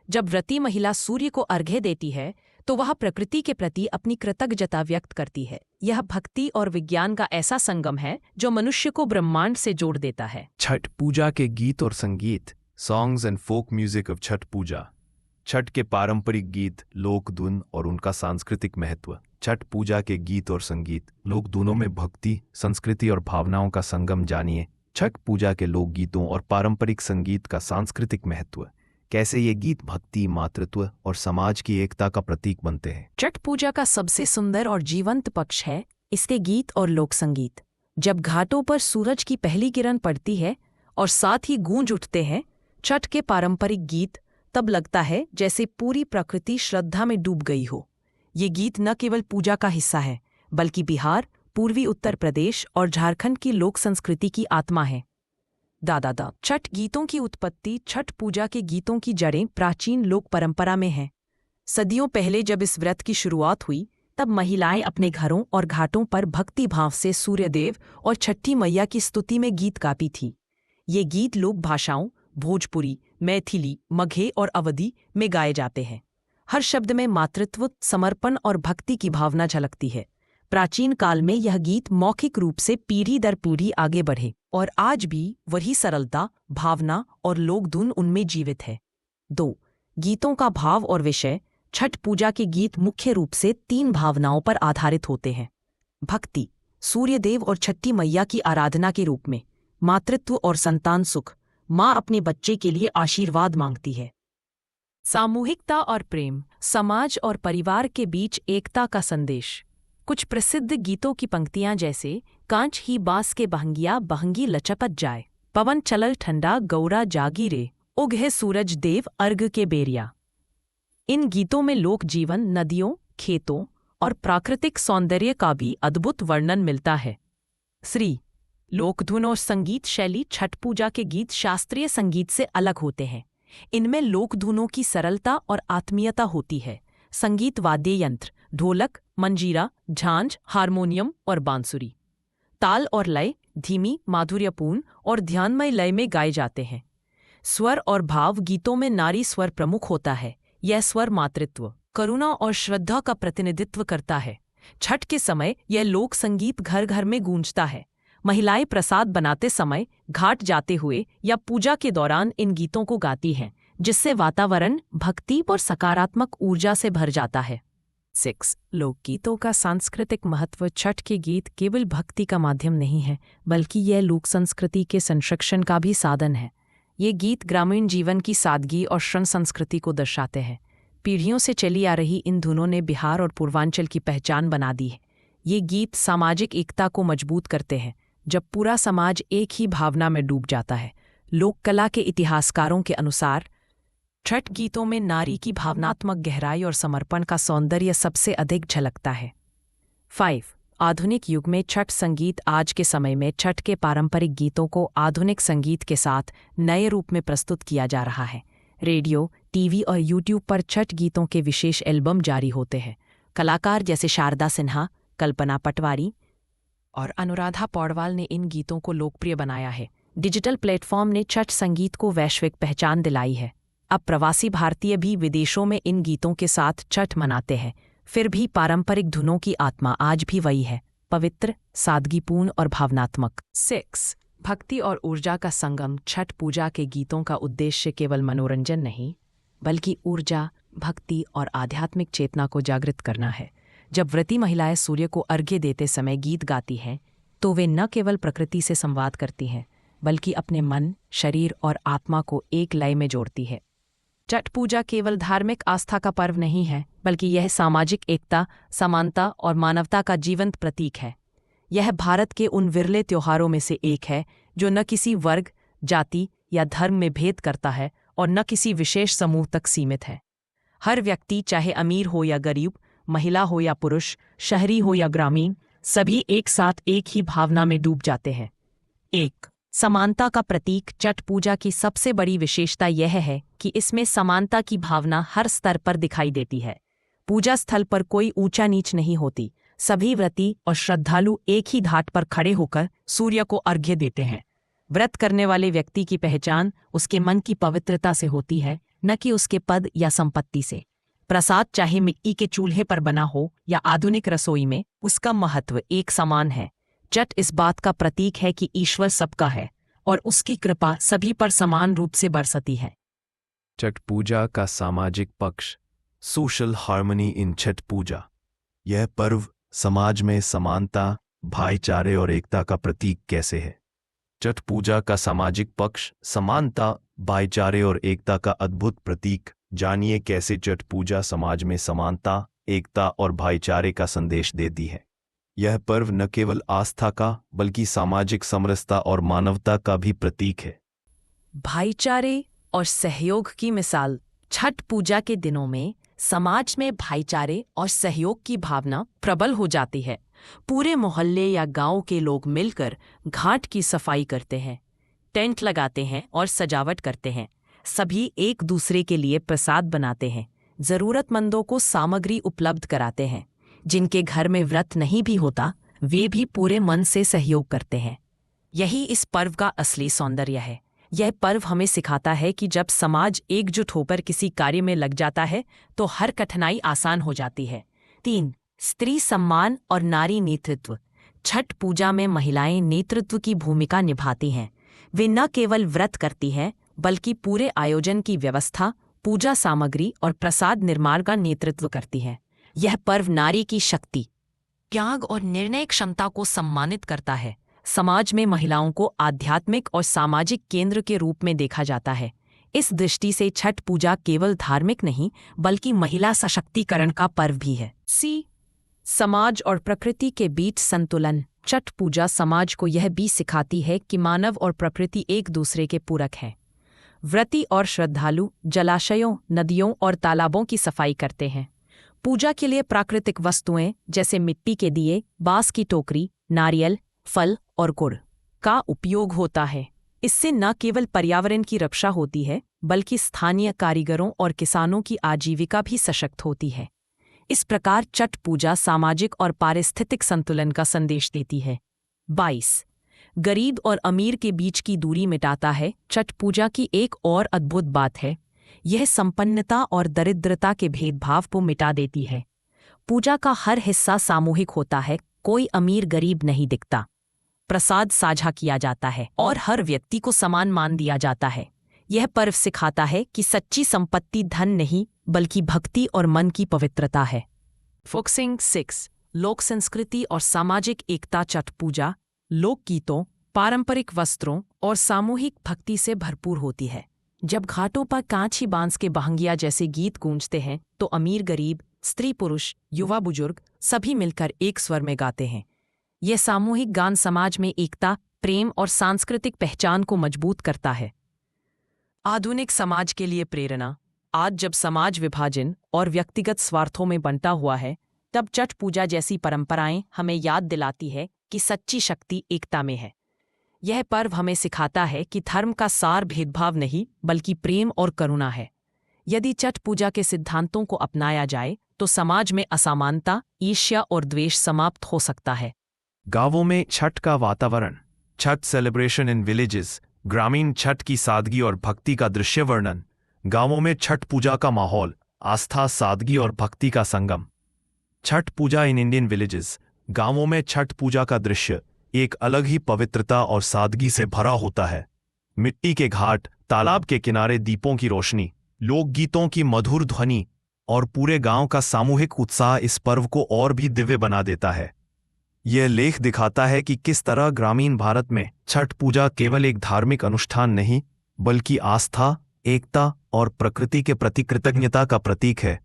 जब व्रती महिला सूर्य को अर्घ्य देती है तो वह प्रकृति के प्रति अपनी कृतज्ञता व्यक्त करती है। यह भक्ति और विज्ञान का ऐसा संगम है जो मनुष्य को ब्रह्मांड से जोड़ देता है। छठ पूजा के गीत और संगीत। Songs and folk music of Chhath Puja. Chhath के पारंपरिक गीत, लोक धुन और उनका सांस्कृतिक महत्व। छठ पूजा के गीत और संगीत, लोक धुनों में भक्ति, संस्कृति और भावनाओं का संगम। जानिए छठ पूजा के लोक गीतों और पारंपरिक संगीत का सांस्कृतिक महत्व। कैसे ये गीत भक्ति, मातृत्व और समाज की एकता का प्रतीक बनते हैं। छठ पूजा का सबसे सुंदर और जीवंत पक्ष है इसके गीत और लोक संगीत। जब घाटों पर सूरज की पहली किरण पड़ती है और साथ ही गूंज उठते हैं छठ के पारंपरिक गीत, तब लगता है जैसे पूरी प्रकृति श्रद्धा में डूब गई हो। ये गीत न केवल पूजा का हिस्सा है, बल्कि बिहार, पूर्वी उत्तर प्रदेश और झारखंड की लोक संस्कृति की आत्मा है। दादा छठ गीतों की उत्पत्ति। छठ पूजा के गीतों की जड़ें प्राचीन लोक परंपरा में हैं। सदियों पहले जब इस व्रत की शुरुआत हुई, तब महिलाएं अपने घरों और घाटों पर भक्ति भाव से सूर्यदेव और छठी मैया की स्तुति में गीत गाती थी। ये गीत लोक भाषाओं भोजपुरी, मैथिली, मगही और अवधी में गाए जाते हैं। हर शब्द में मातृत्व, समर्पण और भक्ति की भावना झलकती है। प्राचीन काल में यह गीत मौखिक रूप से पीढ़ी दर पीढ़ी आगे बढ़े और आज भी वही सरलता, भावना और लोक धुन उनमें जीवित है। 2. गीतों का भाव और विषय। छठ पूजा के गीत मुख्य रूप से 3 भावनाओं पर आधारित होते हैं। भक्ति, सूर्यदेव और छठी मैया की आराधना के रूप में। मातृत्व और संतान सुख, माँ अपने बच्चे के लिए आशीर्वाद मांगती है। सामूहिकता और प्रेम, समाज और परिवार के बीच एकता का संदेश। कुछ प्रसिद्ध गीतों की पंक्तियां जैसे कांच ही बास के बहंगिया बहंगी लचपत जाए, पवन चलल ठंडा गौरा जागी रे, उगे सूरज देव अर्घ के बेरिया। इन गीतों में लोक जीवन, नदियों, खेतों और प्राकृतिक सौंदर्य का भी अद्भुत वर्णन मिलता है। श्री लोकधुन और संगीत शैली। छठ पूजा के गीत शास्त्रीय संगीत से अलग होते हैं। इनमें लोकधुनों की सरलता और आत्मीयता होती है। संगीत वाद्य यंत्र, ढोलक, मंजीरा, झांझ, हारमोनियम और बांसुरी। ताल और लय धीमी, माधुर्यपूर्ण और ध्यानमय लय में गाए जाते हैं। स्वर और भाव। गीतों में नारी स्वर प्रमुख होता है। यह स्वर मातृत्व, करुणा और श्रद्धा का प्रतिनिधित्व करता है। छठ के समय यह लोक संगीत घर घर में गूंजता है। महिलाएं प्रसाद बनाते समय, घाट जाते हुए या पूजा के दौरान इन गीतों को गाती हैं, जिससे वातावरण भक्ति और सकारात्मक ऊर्जा से भर जाता है। 6. लोकगीतों का सांस्कृतिक महत्व। छठ के गीत केवल भक्ति का माध्यम नहीं है, बल्कि यह लोक संस्कृति के संरक्षण का भी साधन है। ये गीत ग्रामीण जीवन की सादगी और श्रम संस्कृति को दर्शाते हैं। पीढ़ियों से चली आ रही इन धुनों ने बिहार और पूर्वांचल की पहचान बना दी है। ये गीत सामाजिक एकता को मजबूत करते हैं, जब पूरा समाज एक ही भावना में डूब जाता है। लोक कला के इतिहासकारों के अनुसार छठ गीतों में नारी की भावनात्मक गहराई और समर्पण का सौंदर्य सबसे अधिक झलकता है। 5. आधुनिक युग में छठ संगीत। आज के समय में छठ के पारंपरिक गीतों को आधुनिक संगीत के साथ नए रूप में प्रस्तुत किया जा रहा है। रेडियो, टीवी और यूट्यूब पर छठ गीतों के विशेष एल्बम जारी होते हैं। कलाकार जैसे शारदा सिन्हा, कल्पना पटवारी और अनुराधा पौडवाल ने इन गीतों को लोकप्रिय बनाया है। डिजिटल प्लेटफॉर्म ने छठ संगीत को वैश्विक पहचान दिलाई है। अब प्रवासी भारतीय भी विदेशों में इन गीतों के साथ छठ मनाते हैं। फिर भी पारंपरिक धुनों की आत्मा आज भी वही है, पवित्र, सादगीपूर्ण और भावनात्मक। 6. भक्ति और ऊर्जा का संगम। छठ पूजा के गीतों का उद्देश्य केवल मनोरंजन नहीं, बल्कि ऊर्जा, भक्ति और आध्यात्मिक चेतना को जागृत करना है। जब व्रती महिलाएं सूर्य को अर्घ्य देते समय गीत गाती हैं, तो वे न केवल प्रकृति से संवाद करती हैं, बल्कि अपने मन, शरीर और आत्मा को एक लय में जोड़ती है। छठ पूजा केवल धार्मिक आस्था का पर्व नहीं है, बल्कि यह सामाजिक एकता, समानता और मानवता का जीवंत प्रतीक है। यह भारत के उन विरले त्योहारों में से एक है जो न किसी वर्ग, जाति या धर्म में भेद करता है और न किसी विशेष समूह तक सीमित है। हर व्यक्ति, चाहे अमीर हो या गरीब, महिला हो या पुरुष, शहरी हो या ग्रामीण, सभी एक साथ एक ही भावना में डूब जाते हैं। 1. समानता का प्रतीक। छठ पूजा की सबसे बड़ी विशेषता यह है कि इसमें समानता की भावना हर स्तर पर दिखाई देती है। पूजा स्थल पर कोई ऊंचा नीच नहीं होती। सभी व्रती और श्रद्धालु एक ही घाट पर खड़े होकर सूर्य को अर्घ्य देते हैं। व्रत करने वाले व्यक्ति की पहचान उसके मन की पवित्रता से होती है, न कि उसके पद या संपत्ति से। प्रसाद चाहे मिट्टी के चूल्हे पर बना हो या आधुनिक रसोई में, उसका महत्व एक समान है। छठ इस बात का प्रतीक है कि ईश्वर सबका है और उसकी कृपा सभी पर समान रूप से बरसती है। छठ पूजा का सामाजिक पक्ष। सोशल हार्मनी इन छठ पूजा। यह पर्व समाज में समानता, भाईचारे और एकता का प्रतीक कैसे है? छठ पूजा का सामाजिक पक्ष समानता, भाईचारे और एकता का अद्भुत प्रतीक। जानिए कैसे छठ पूजा समाज में समानता, एकता और भाईचारे का संदेश देती है। यह पर्व न केवल आस्था का, बल्कि सामाजिक समरसता और मानवता का भी प्रतीक है। भाईचारे और सहयोग की मिसाल। छठ पूजा के दिनों में समाज में भाईचारे और सहयोग की भावना प्रबल हो जाती है। पूरे मोहल्ले या गांव के लोग मिलकर घाट की सफाई करते हैं, टेंट लगाते हैं और सजावट करते हैं। सभी एक दूसरे के लिए प्रसाद बनाते हैं, जरूरतमंदों को सामग्री उपलब्ध कराते हैं। जिनके घर में व्रत नहीं भी होता, वे भी पूरे मन से सहयोग करते हैं। यही इस पर्व का असली सौंदर्य है। यह पर्व हमें सिखाता है कि जब समाज एकजुट होकर किसी कार्य में लग जाता है, तो हर कठिनाई आसान हो जाती है। 3. स्त्री सम्मान और नारी नेतृत्व। छठ पूजा में महिलाएं नेतृत्व की भूमिका निभाती हैं। वे न केवल व्रत करती हैं, बल्कि पूरे आयोजन की व्यवस्था, पूजा सामग्री और प्रसाद निर्माण का नेतृत्व करती हैं। यह पर्व नारी की शक्ति, त्याग और निर्णय क्षमता को सम्मानित करता है। समाज में महिलाओं को आध्यात्मिक और सामाजिक केंद्र के रूप में देखा जाता है। इस दृष्टि से छठ पूजा केवल धार्मिक नहीं, बल्कि महिला सशक्तिकरण का पर्व भी है। समाज और प्रकृति के बीच संतुलन। छठ पूजा समाज को यह भी सिखाती है कि मानव और प्रकृति एक दूसरे के पूरक हैं। व्रती और श्रद्धालु जलाशयों, नदियों और तालाबों की सफाई करते हैं। पूजा के लिए प्राकृतिक वस्तुएं जैसे मिट्टी के दिए, बांस की टोकरी, नारियल, फल और गुड़ का उपयोग होता है। इससे न केवल पर्यावरण की रक्षा होती है, बल्कि स्थानीय कारीगरों और किसानों की आजीविका भी सशक्त होती है। इस प्रकार छठ पूजा सामाजिक और पारिस्थितिक संतुलन का संदेश देती है। 22. गरीब और अमीर के बीच की दूरी मिटाता है। छठ पूजा की एक और अद्भुत बात है, यह संपन्नता और दरिद्रता के भेदभाव को मिटा देती है। पूजा का हर हिस्सा सामूहिक होता है, कोई अमीर गरीब नहीं दिखता। प्रसाद साझा किया जाता है और हर व्यक्ति को समान मान दिया जाता है। यह पर्व सिखाता है कि सच्ची संपत्ति धन नहीं बल्कि भक्ति और मन की पवित्रता है। फोकसिंग 6 लोक संस्कृति और सामाजिक एकता। छठ पूजा लोकगीतों, पारंपरिक वस्त्रों और सामूहिक भक्ति से भरपूर होती है। जब घाटों पर कांची बांस के बहंगिया जैसे गीत गूंजते हैं तो अमीर गरीब, स्त्री पुरुष, युवा बुजुर्ग सभी मिलकर एक स्वर में गाते हैं। यह सामूहिक गान समाज में एकता, प्रेम और सांस्कृतिक पहचान को मजबूत करता है। आधुनिक समाज के लिए प्रेरणा। आज जब समाज विभाजन और व्यक्तिगत स्वार्थों में बंटा हुआ है, तब छठ पूजा जैसी परंपराएं हमें याद दिलाती है कि सच्ची शक्ति एकता में है। यह पर्व हमें सिखाता है कि धर्म का सार भेदभाव नहीं बल्कि प्रेम और करुणा है। यदि छठ पूजा के सिद्धांतों को अपनाया जाए तो समाज में असमानता, ईर्ष्या और द्वेष समाप्त हो सकता है। गांवों में छठ का वातावरण। Chhath celebration in villages. ग्रामीण छठ की सादगी और भक्ति का दृश्य वर्णन। गांवों में छठ पूजा का माहौल, आस्था, सादगी और भक्ति का संगम। Chhath puja in Indian villages. गांवों में छठ पूजा का दृश्य एक अलग ही पवित्रता और सादगी से भरा होता है। मिट्टी के घाट, तालाब के किनारे दीपों की रोशनी, लोकगीतों की मधुर ध्वनि और पूरे गांव का सामूहिक उत्साह इस पर्व को और भी दिव्य बना देता है। यह लेख दिखाता है कि किस तरह ग्रामीण भारत में छठ पूजा केवल एक धार्मिक अनुष्ठान नहीं बल्कि आस्था, एकता और प्रकृति के प्रति कृतज्ञता का प्रतीक है।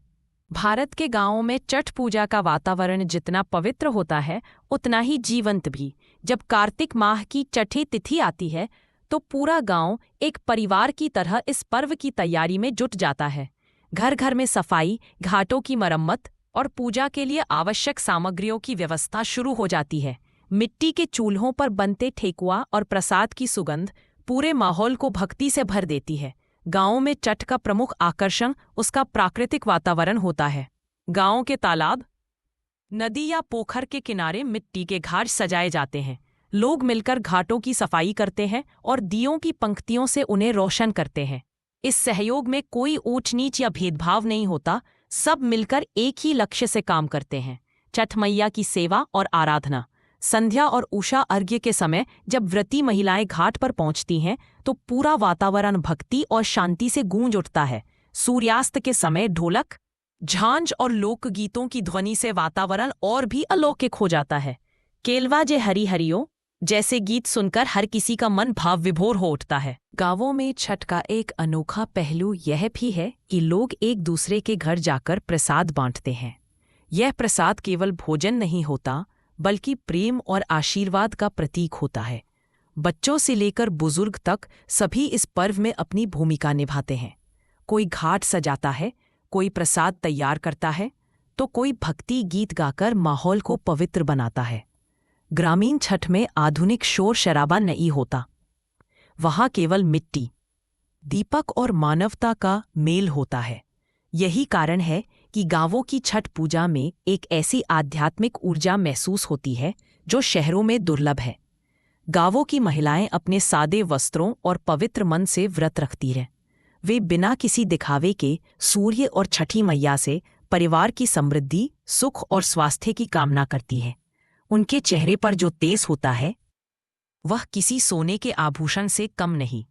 भारत के गांवों में छठ पूजा का वातावरण जितना पवित्र होता है उतना ही जीवंत भी। जब कार्तिक माह की छठी तिथि आती है तो पूरा गांव एक परिवार की तरह इस पर्व की तैयारी में जुट जाता है। घर घर में सफाई, घाटों की मरम्मत और पूजा के लिए आवश्यक सामग्रियों की व्यवस्था शुरू हो जाती है। मिट्टी के चूल्हों पर बनते ठेकुआ और प्रसाद की सुगंध पूरे माहौल को भक्ति से भर देती है। गांव में छठ का प्रमुख आकर्षण उसका प्राकृतिक वातावरण होता है। गांव के तालाब, नदी या पोखर के किनारे मिट्टी के घाट सजाए जाते हैं। लोग मिलकर घाटों की सफाई करते हैं और दियों की पंक्तियों से उन्हें रोशन करते हैं। इस सहयोग में कोई ऊंच नीच या भेदभाव नहीं होता, सब मिलकर एक ही लक्ष्य से काम करते हैं। छठ मैया की सेवा और आराधना। संध्या और उषा अर्घ्य के समय जब व्रती महिलाएं घाट पर पहुंचती हैं तो पूरा वातावरण भक्ति और शांति से गूंज उठता है। सूर्यास्त के समय ढोलक, झांझ और लोकगीतों की ध्वनि से वातावरण और भी अलौकिक हो जाता है। केलवा जे हरी हरियो जैसे गीत सुनकर हर किसी का मन भाव विभोर हो उठता है। गांवों में छठ का एक अनोखा पहलू यह भी है कि लोग एक दूसरे के घर जाकर प्रसाद बांटते हैं। यह प्रसाद केवल भोजन नहीं होता बल्कि प्रेम और आशीर्वाद का प्रतीक होता है। बच्चों से लेकर बुजुर्ग तक सभी इस पर्व में अपनी भूमिका निभाते हैं। कोई घाट सजाता है, कोई प्रसाद तैयार करता है तो कोई भक्ति गीत गाकर माहौल को पवित्र बनाता है। ग्रामीण छठ में आधुनिक शोर शराबा नहीं होता। वहाँ केवल मिट्टी, दीपक और मानवता का मेल होता है। यही कारण है कि गांवों की छठ पूजा में एक ऐसी आध्यात्मिक ऊर्जा महसूस होती है जो शहरों में दुर्लभ है। गांवों की महिलाएं अपने सादे वस्त्रों और पवित्र मन से व्रत रखती हैं। वे बिना किसी दिखावे के सूर्य और छठी मैया से परिवार की समृद्धि, सुख और स्वास्थ्य की कामना करती हैं। उनके चेहरे पर जो तेज होता है वह किसी सोने के आभूषण से कम नहीं।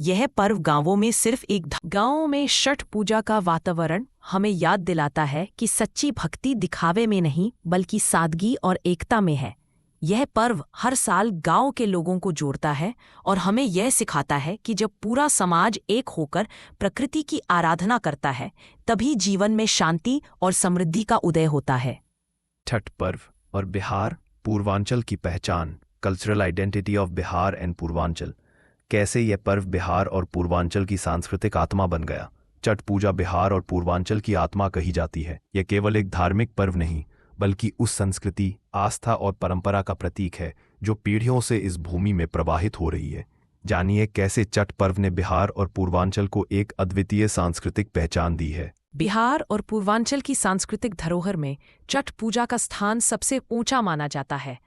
यह पर्व गांवों में सिर्फ एक गांवों में छठ पूजा का वातावरण हमें याद दिलाता है कि सच्ची भक्ति दिखावे में नहीं बल्कि सादगी और एकता में है। यह पर्व हर साल गांव के लोगों को जोड़ता है और हमें यह सिखाता है कि जब पूरा समाज एक होकर प्रकृति की आराधना करता है तभी जीवन में शांति और समृद्धि का उदय होता है। छठ पर्व और बिहार, पूर्वांचल की पहचान। Cultural identity of Bihar and Purvanchal. कैसे यह पर्व बिहार और पूर्वांचल की सांस्कृतिक आत्मा बन गया। छठ पूजा बिहार और पूर्वांचल की आत्मा कही जाती है। यह केवल एक धार्मिक पर्व नहीं बल्कि उस संस्कृति, आस्था और परंपरा का प्रतीक है जो पीढ़ियों से इस भूमि में प्रवाहित हो रही है। जानिए कैसे छठ पर्व ने बिहार और पूर्वांचल को एक अद्वितीय सांस्कृतिक पहचान दी है। बिहार और पूर्वांचल की सांस्कृतिक धरोहर में छठ पूजा का स्थान सबसे ऊंचा माना जाता है।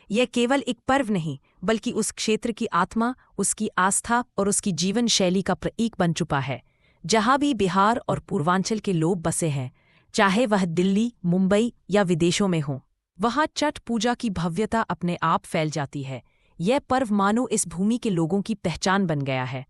यह केवल एक पर्व नहीं बल्कि उस क्षेत्र की आत्मा, उसकी आस्था और उसकी जीवन शैली का प्रतीक बन चुका है। जहां भी बिहार और पूर्वांचल के लोग बसे हैं, चाहे वह दिल्ली, मुंबई या विदेशों में हों, वहां छठ पूजा की भव्यता अपने आप फैल जाती है। यह पर्व मानो इस भूमि के लोगों की पहचान बन गया है।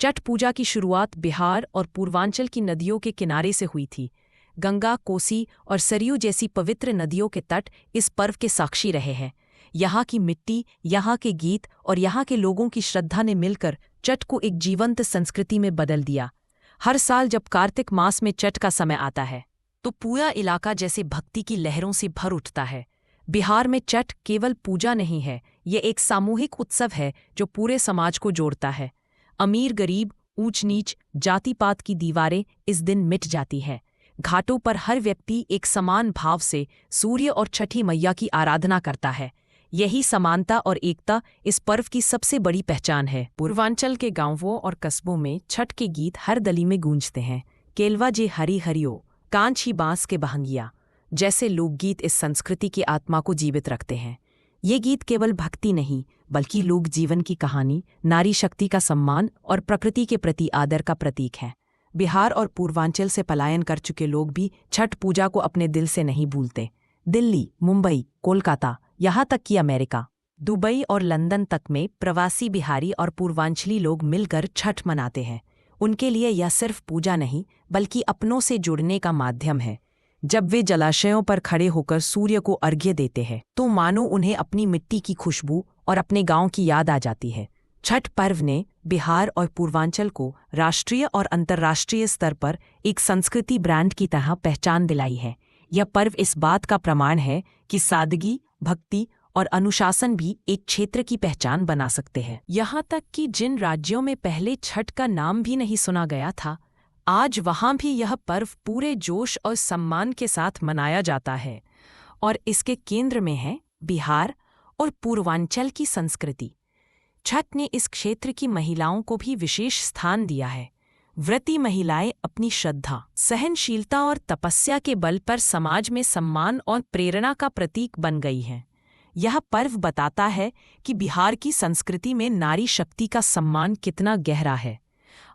छठ पूजा की शुरुआत बिहार और पूर्वांचल की नदियों के किनारे से हुई थी। गंगा, कोसी और सरयू जैसी पवित्र नदियों के तट इस पर्व के साक्षी रहे हैं। यहाँ की मिट्टी, यहाँ के गीत और यहाँ के लोगों की श्रद्धा ने मिलकर छठ को एक जीवंत संस्कृति में बदल दिया। हर साल जब कार्तिक मास में छठ का समय आता है, तो पूरा इलाका जैसे भक्ति की लहरों से भर उठता है। बिहार में छठ केवल पूजा नहीं है, ये एक सामूहिक उत्सव है जो पूरे समाज को जोड़ता है। अमीर गरीब, ऊंच नीच, जाति पात की दीवारें इस दिन मिट जाती हैं। घाटों पर हर व्यक्ति एक समान भाव से सूर्य और छठी मैया की आराधना करता है। यही समानता और एकता इस पर्व की सबसे बड़ी पहचान है। पूर्वांचल के गांवों और कस्बों में छठ के गीत हर गली में गूंजते हैं। केलवा जे हरी हरियो, कांच ही बांस के बहंगिया जैसे लोकगीत इस संस्कृति की आत्मा को जीवित रखते हैं। ये गीत केवल भक्ति नहीं, बल्कि लोक जीवन की कहानी, नारी शक्ति का सम्मान और प्रकृति के प्रति आदर का प्रतीक है। बिहार और पूर्वांचल से पलायन कर चुके लोग भी छठ पूजा को अपने दिल से नहीं भूलते। दिल्ली, मुंबई, कोलकाता, यहाँ तक कि अमेरिका, दुबई और लंदन तक में प्रवासी बिहारी और पूर्वांचली लोग मिलकर छठ मनाते हैं। उनके लिए यह सिर्फ पूजा नहीं, बल्कि अपनों से जुड़ने का माध्यम है। जब वे जलाशयों पर खड़े होकर सूर्य को अर्घ्य देते हैं, तो मानो उन्हें अपनी मिट्टी की खुशबू और अपने गांव की याद आ जाती है। छठ पर्व ने बिहार और पूर्वांचल को राष्ट्रीय और अंतर्राष्ट्रीय स्तर पर एक संस्कृति ब्रांड की तरह पहचान दिलाई है। यह पर्व इस बात का प्रमाण है कि सादगी, भक्ति और अनुशासन भी एक क्षेत्र की पहचान बना सकते हैं। यहाँ तक कि जिन राज्यों में पहले छठ का नाम भी नहीं सुना गया था, आज वहाँ भी यह पर्व पूरे जोश और सम्मान के साथ मनाया जाता है। और इसके केंद्र में है बिहार और पूर्वांचल की संस्कृति। छठ ने इस क्षेत्र की महिलाओं को भी विशेष स्थान दिया है। व्रती महिलाएं अपनी श्रद्धा, सहनशीलता और तपस्या के बल पर समाज में सम्मान और प्रेरणा का प्रतीक बन गई हैं। यह पर्व बताता है कि बिहार की संस्कृति में नारी शक्ति का सम्मान कितना गहरा है।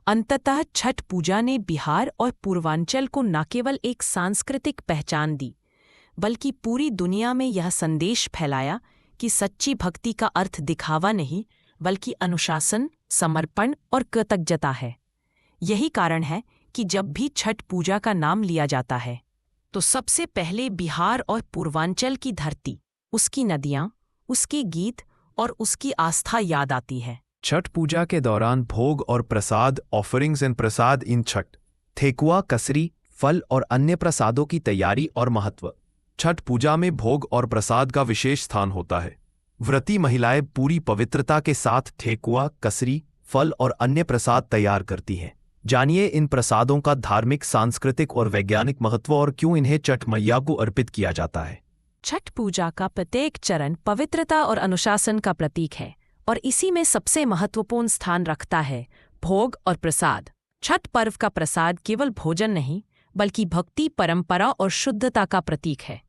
अंततः छठ पूजा ने बिहार और पूर्वांचल को न केवल एक सांस्कृतिक पहचान दी, बल्कि पूरी दुनिया में यह संदेश फैलाया कि सच्ची भक्ति का अर्थ दिखावा नहीं, बल्कि अनुशासन, समर्पण और कृतज्ञता है। यही कारण है कि जब भी छठ पूजा का नाम लिया जाता है, तो सबसे पहले बिहार और पूर्वांचल की धरती, उसकी नदियाँ, उसके गीत और उसकी आस्था याद आती है। छठ पूजा के दौरान भोग और प्रसाद, ऑफरिंग्स एंड प्रसाद इन छठ, ठेकुआ, कसरी, फल और अन्य प्रसादों की तैयारी और महत्व। छठ पूजा में भोग और प्रसाद का विशेष स्थान होता है। व्रती महिलाएं पूरी पवित्रता के साथ ठेकुआ, कसरी, फल और अन्य प्रसाद तैयार करती हैं। जानिए इन प्रसादों का धार्मिक, सांस्कृतिक और वैज्ञानिक महत्व और क्यों इन्हें छठ मैया को अर्पित किया जाता है। छठ पूजा का प्रत्येक चरण पवित्रता और अनुशासन का प्रतीक है, और इसी में सबसे महत्वपूर्ण स्थान रखता है भोग और प्रसाद। छठ पर्व का प्रसाद केवल भोजन नहीं, बल्कि भक्ति, परंपरा और शुद्धता का प्रतीक है।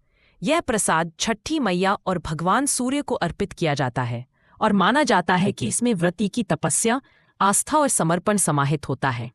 यह प्रसाद छठी मैया और भगवान सूर्य को अर्पित किया जाता है, और माना जाता है कि इसमें व्रती की तपस्या, आस्था और समर्पण समाहित होता है।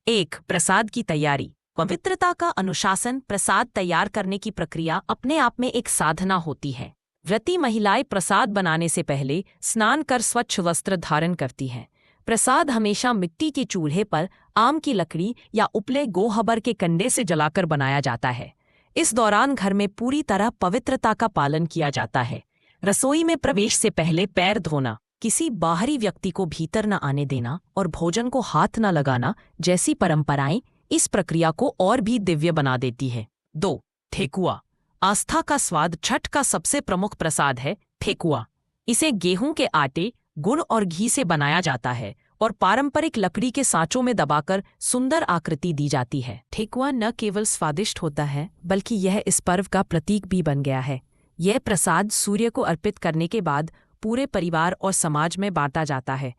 1. प्रसाद की तैयारी। पवित्रता का अनुशासन। प्रसाद तैयार करने की प्रक्रिया अपने आप में एक साधना होती है। व्रती महिलाएं प्रसाद बनाने से पहले स्नान कर स्वच्छ वस्त्र धारण करती हैं। प्रसाद हमेशा मिट्टी के चूल्हे पर आम की लकड़ी या उपले गोहबर के कंडे से जलाकर बनाया जाता है। इस दौरान घर में पूरी तरह पवित्रता का पालन किया जाता है। रसोई में प्रवेश से पहले पैर धोना, किसी बाहरी व्यक्ति को भीतर न आने देना और भोजन को हाथ न लगाना जैसी परंपराएं इस प्रक्रिया को और भी दिव्य बना देती है। 2. ठेकुआ। आस्था का स्वाद। छठ का सबसे प्रमुख प्रसाद है ठेकुआ। इसे गेहूं के आटे, गुड़ और घी से बनाया जाता है और पारंपरिक लकड़ी के सांचों में दबाकर सुंदर आकृति दी जाती है। ठेकुआ न केवल स्वादिष्ट होता है, बल्कि यह इस पर्व का प्रतीक भी बन गया है। यह प्रसाद सूर्य को अर्पित करने के बाद पूरे परिवार और समाज में बांटा जाता है।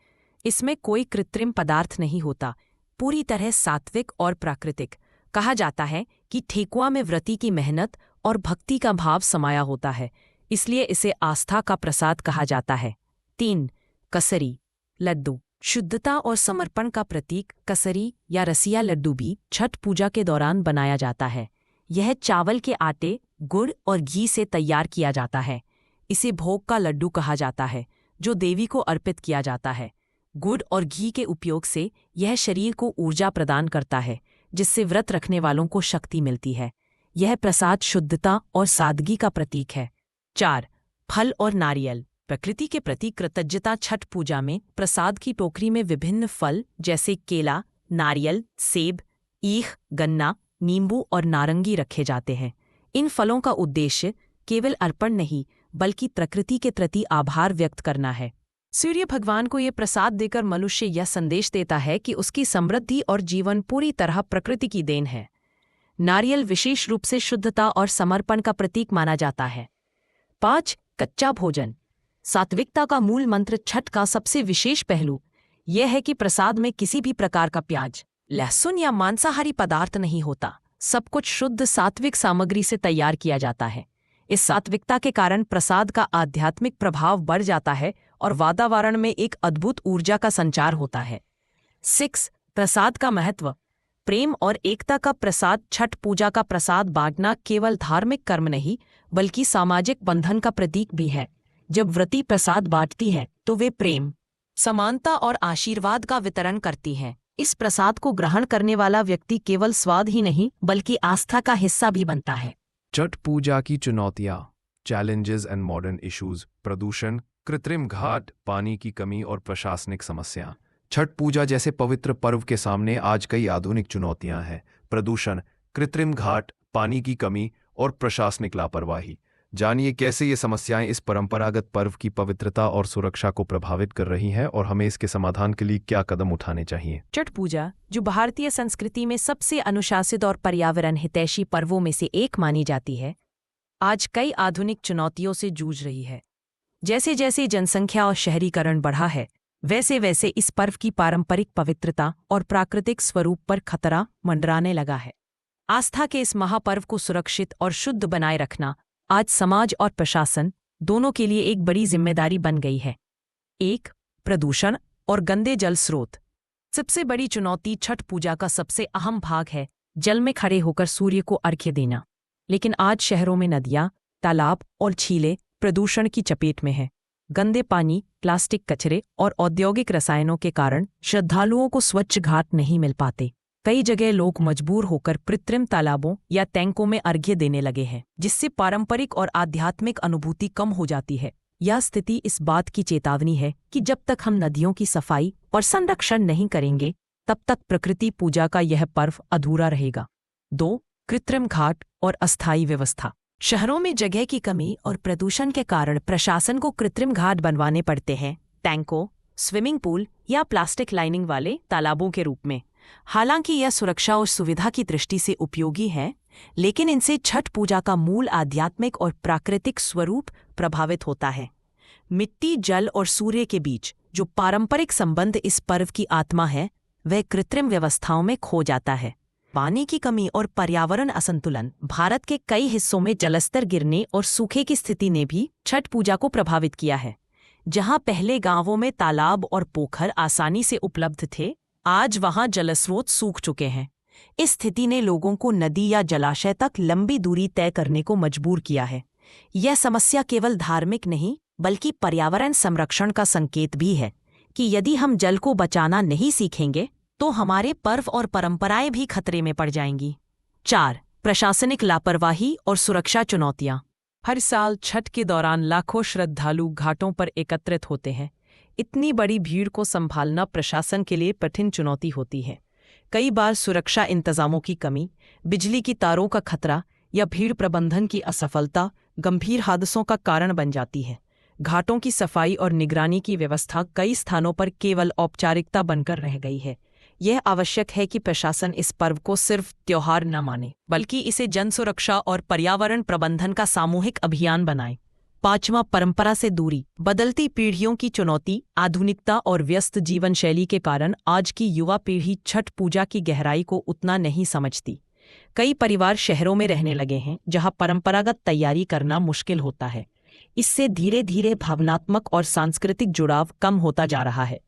इसमें कोई कृत्रिम पदार्थ नहीं होता, पूरी तरह सात्विक और प्राकृतिक। कहा जाता है कि ठेकुआ में व्रती की मेहनत और भक्ति का भाव समाया होता है, इसलिए इसे आस्था का प्रसाद कहा जाता है। 3. कसरी, लड्डू। शुद्धता और समर्पण का प्रतीक कसरी या रसिया लड्डू भी छठ पूजा के दौरान बनाया जाता है। यह चावल के आटे, गुड़ और घी से तैयार किया जाता है। इसे भोग का लड्डू कहा जाता है, जो देवी को अर्पित किया जाता है। गुड़ और घी के उपयोग से यह शरीर को ऊर्जा प्रदान करता है, जिससे व्रत रखने वालों को शक्ति मिलती है। यह प्रसाद शुद्धता और सादगी का प्रतीक है। 4. फल और नारियल। प्रकृति के प्रति कृतज्ञता। छठ पूजा में प्रसाद की टोकरी में विभिन्न फल जैसे केला, नारियल, सेब, ईख, गन्ना, नींबू और नारंगी रखे जाते हैं। इन फलों का उद्देश्य केवल अर्पण नहीं, बल्कि प्रकृति के प्रति आभार व्यक्त करना है। सूर्य भगवान को ये प्रसाद देकर मनुष्य यह संदेश देता है कि उसकी समृद्धि और जीवन पूरी तरह प्रकृति की देन है। नारियल विशेष रूप से शुद्धता और समर्पण का प्रतीक माना जाता है। 5. कच्चा भोजन। सात्विकता का मूल मंत्र। छठ का सबसे विशेष पहलू यह है कि प्रसाद में किसी भी प्रकार का प्याज, लहसुन या मांसाहारी पदार्थ नहीं होता। सब कुछ शुद्ध सात्विक सामग्री से तैयार किया जाता है। इस सात्विकता के कारण प्रसाद का आध्यात्मिक प्रभाव बढ़ जाता है और वातावरण में एक अद्भुत ऊर्जा का संचार होता है। 6. प्रसाद का महत्व। प्रेम और एकता का प्रसाद। छठ पूजा का प्रसाद बांटना केवल धार्मिक कर्म नहीं, बल्कि सामाजिक बंधन का प्रतीक भी है। जब व्रती प्रसाद बांटती है तो वे प्रेम, समानता और आशीर्वाद का वितरण करती हैं। इस प्रसाद को ग्रहण करने वाला व्यक्ति केवल स्वाद ही नहीं, बल्कि आस्था का हिस्सा भी बनता है। छठ पूजा की चुनौतियाँ, चैलेंजेस एंड मॉडर्न इश्यूज। प्रदूषण, कृत्रिम घाट, पानी की कमी और प्रशासनिक समस्या। छठ पूजा जैसे पवित्र पर्व के सामने आज कई आधुनिक चुनौतियां हैं। प्रदूषण, कृत्रिम घाट, पानी की कमी और प्रशासनिक लापरवाही। जानिए कैसे ये समस्याएं इस परंपरागत पर्व की पवित्रता और सुरक्षा को प्रभावित कर रही हैं और हमें इसके समाधान के लिए क्या कदम उठाने चाहिए। छठ पूजा, जो भारतीय संस्कृति में सबसे अनुशासित और पर्यावरण हितैषी पर्वों में से एक मानी जाती है, आज कई आधुनिक चुनौतियों से जूझ रही है। जैसे जैसे जनसंख्या और शहरीकरण बढ़ा है, वैसे वैसे इस पर्व की पारंपरिक पवित्रता और प्राकृतिक स्वरूप पर खतरा मंडराने लगा है। आस्था के इस महापर्व को सुरक्षित और शुद्ध बनाए रखना आज समाज और प्रशासन दोनों के लिए एक बड़ी जिम्मेदारी बन गई है। 1. प्रदूषण और गंदे जल स्रोत। सबसे बड़ी चुनौती छठ पूजा का सबसे अहम भाग है जल में खड़े होकर सूर्य को अर्घ्य देना। लेकिन आज शहरों में नदियां, तालाब और झीलें प्रदूषण की चपेट में हैं। गंदे पानी, प्लास्टिक कचरे और औद्योगिक रसायनों के कारण श्रद्धालुओं को स्वच्छ घाट नहीं मिल पाते। कई जगह लोग मजबूर होकर कृत्रिम तालाबों या टैंकों में अर्घ्य देने लगे हैं, जिससे पारंपरिक और आध्यात्मिक अनुभूति कम हो जाती है। यह स्थिति इस बात की चेतावनी है कि जब तक हम नदियों की सफाई और संरक्षण नहीं करेंगे, तब तक प्रकृति पूजा का यह पर्व अधूरा रहेगा। 2. कृत्रिम घाट और अस्थायी व्यवस्था। शहरों में जगह की कमी और प्रदूषण के कारण प्रशासन को कृत्रिम घाट बनवाने पड़ते हैं, टैंकों, स्विमिंग पूल या प्लास्टिक लाइनिंग वाले तालाबों के रूप में। हालांकि यह सुरक्षा और सुविधा की दृष्टि से उपयोगी है, लेकिन इनसे छठ पूजा का मूल आध्यात्मिक और प्राकृतिक स्वरूप प्रभावित होता है। मिट्टी, जल और सूर्य के बीच जो पारंपरिक संबंध इस पर्व की आत्मा है, वह कृत्रिम व्यवस्थाओं में खो जाता है। पानी की कमी और पर्यावरण असंतुलन। भारत के कई हिस्सों में जलस्तर गिरने और सूखे की स्थिति ने भी छठ पूजा को प्रभावित किया है। जहां पहले गांवों में तालाब और पोखर आसानी से उपलब्ध थे, आज वहां जलस्रोत सूख चुके हैं। इस स्थिति ने लोगों को नदी या जलाशय तक लंबी दूरी तय करने को मजबूर किया है। यह समस्या केवल धार्मिक नहीं, बल्कि पर्यावरण संरक्षण का संकेत भी है कि यदि हम जल को बचाना नहीं सीखेंगे, तो हमारे पर्व और परंपराएं भी खतरे में पड़ जाएंगी। 4. प्रशासनिक लापरवाही और सुरक्षा चुनौतियां। हर साल छठ के दौरान लाखों श्रद्धालु घाटों पर एकत्रित होते हैं। इतनी बड़ी भीड़ को संभालना प्रशासन के लिए कठिन चुनौती होती है। कई बार सुरक्षा इंतजामों की कमी, बिजली की तारों का खतरा या भीड़ प्रबंधन की असफलता गंभीर हादसों का कारण बन जाती है। घाटों की सफाई और निगरानी की व्यवस्था कई स्थानों पर केवल औपचारिकता बनकर रह गई है। यह आवश्यक है कि प्रशासन इस पर्व को सिर्फ त्योहार न माने, बल्कि इसे जन सुरक्षा और पर्यावरण प्रबंधन का सामूहिक अभियान बनाए। 5. परंपरा से दूरी। बदलती पीढ़ियों की चुनौती। आधुनिकता और व्यस्त जीवन शैली के कारण आज की युवा पीढ़ी छठ पूजा की गहराई को उतना नहीं समझती। कई परिवार शहरों में रहने लगे हैं, जहां परंपरागत तैयारी करना मुश्किल होता है। इससे धीरे धीरे भावनात्मक और सांस्कृतिक जुड़ाव कम होता जा रहा है।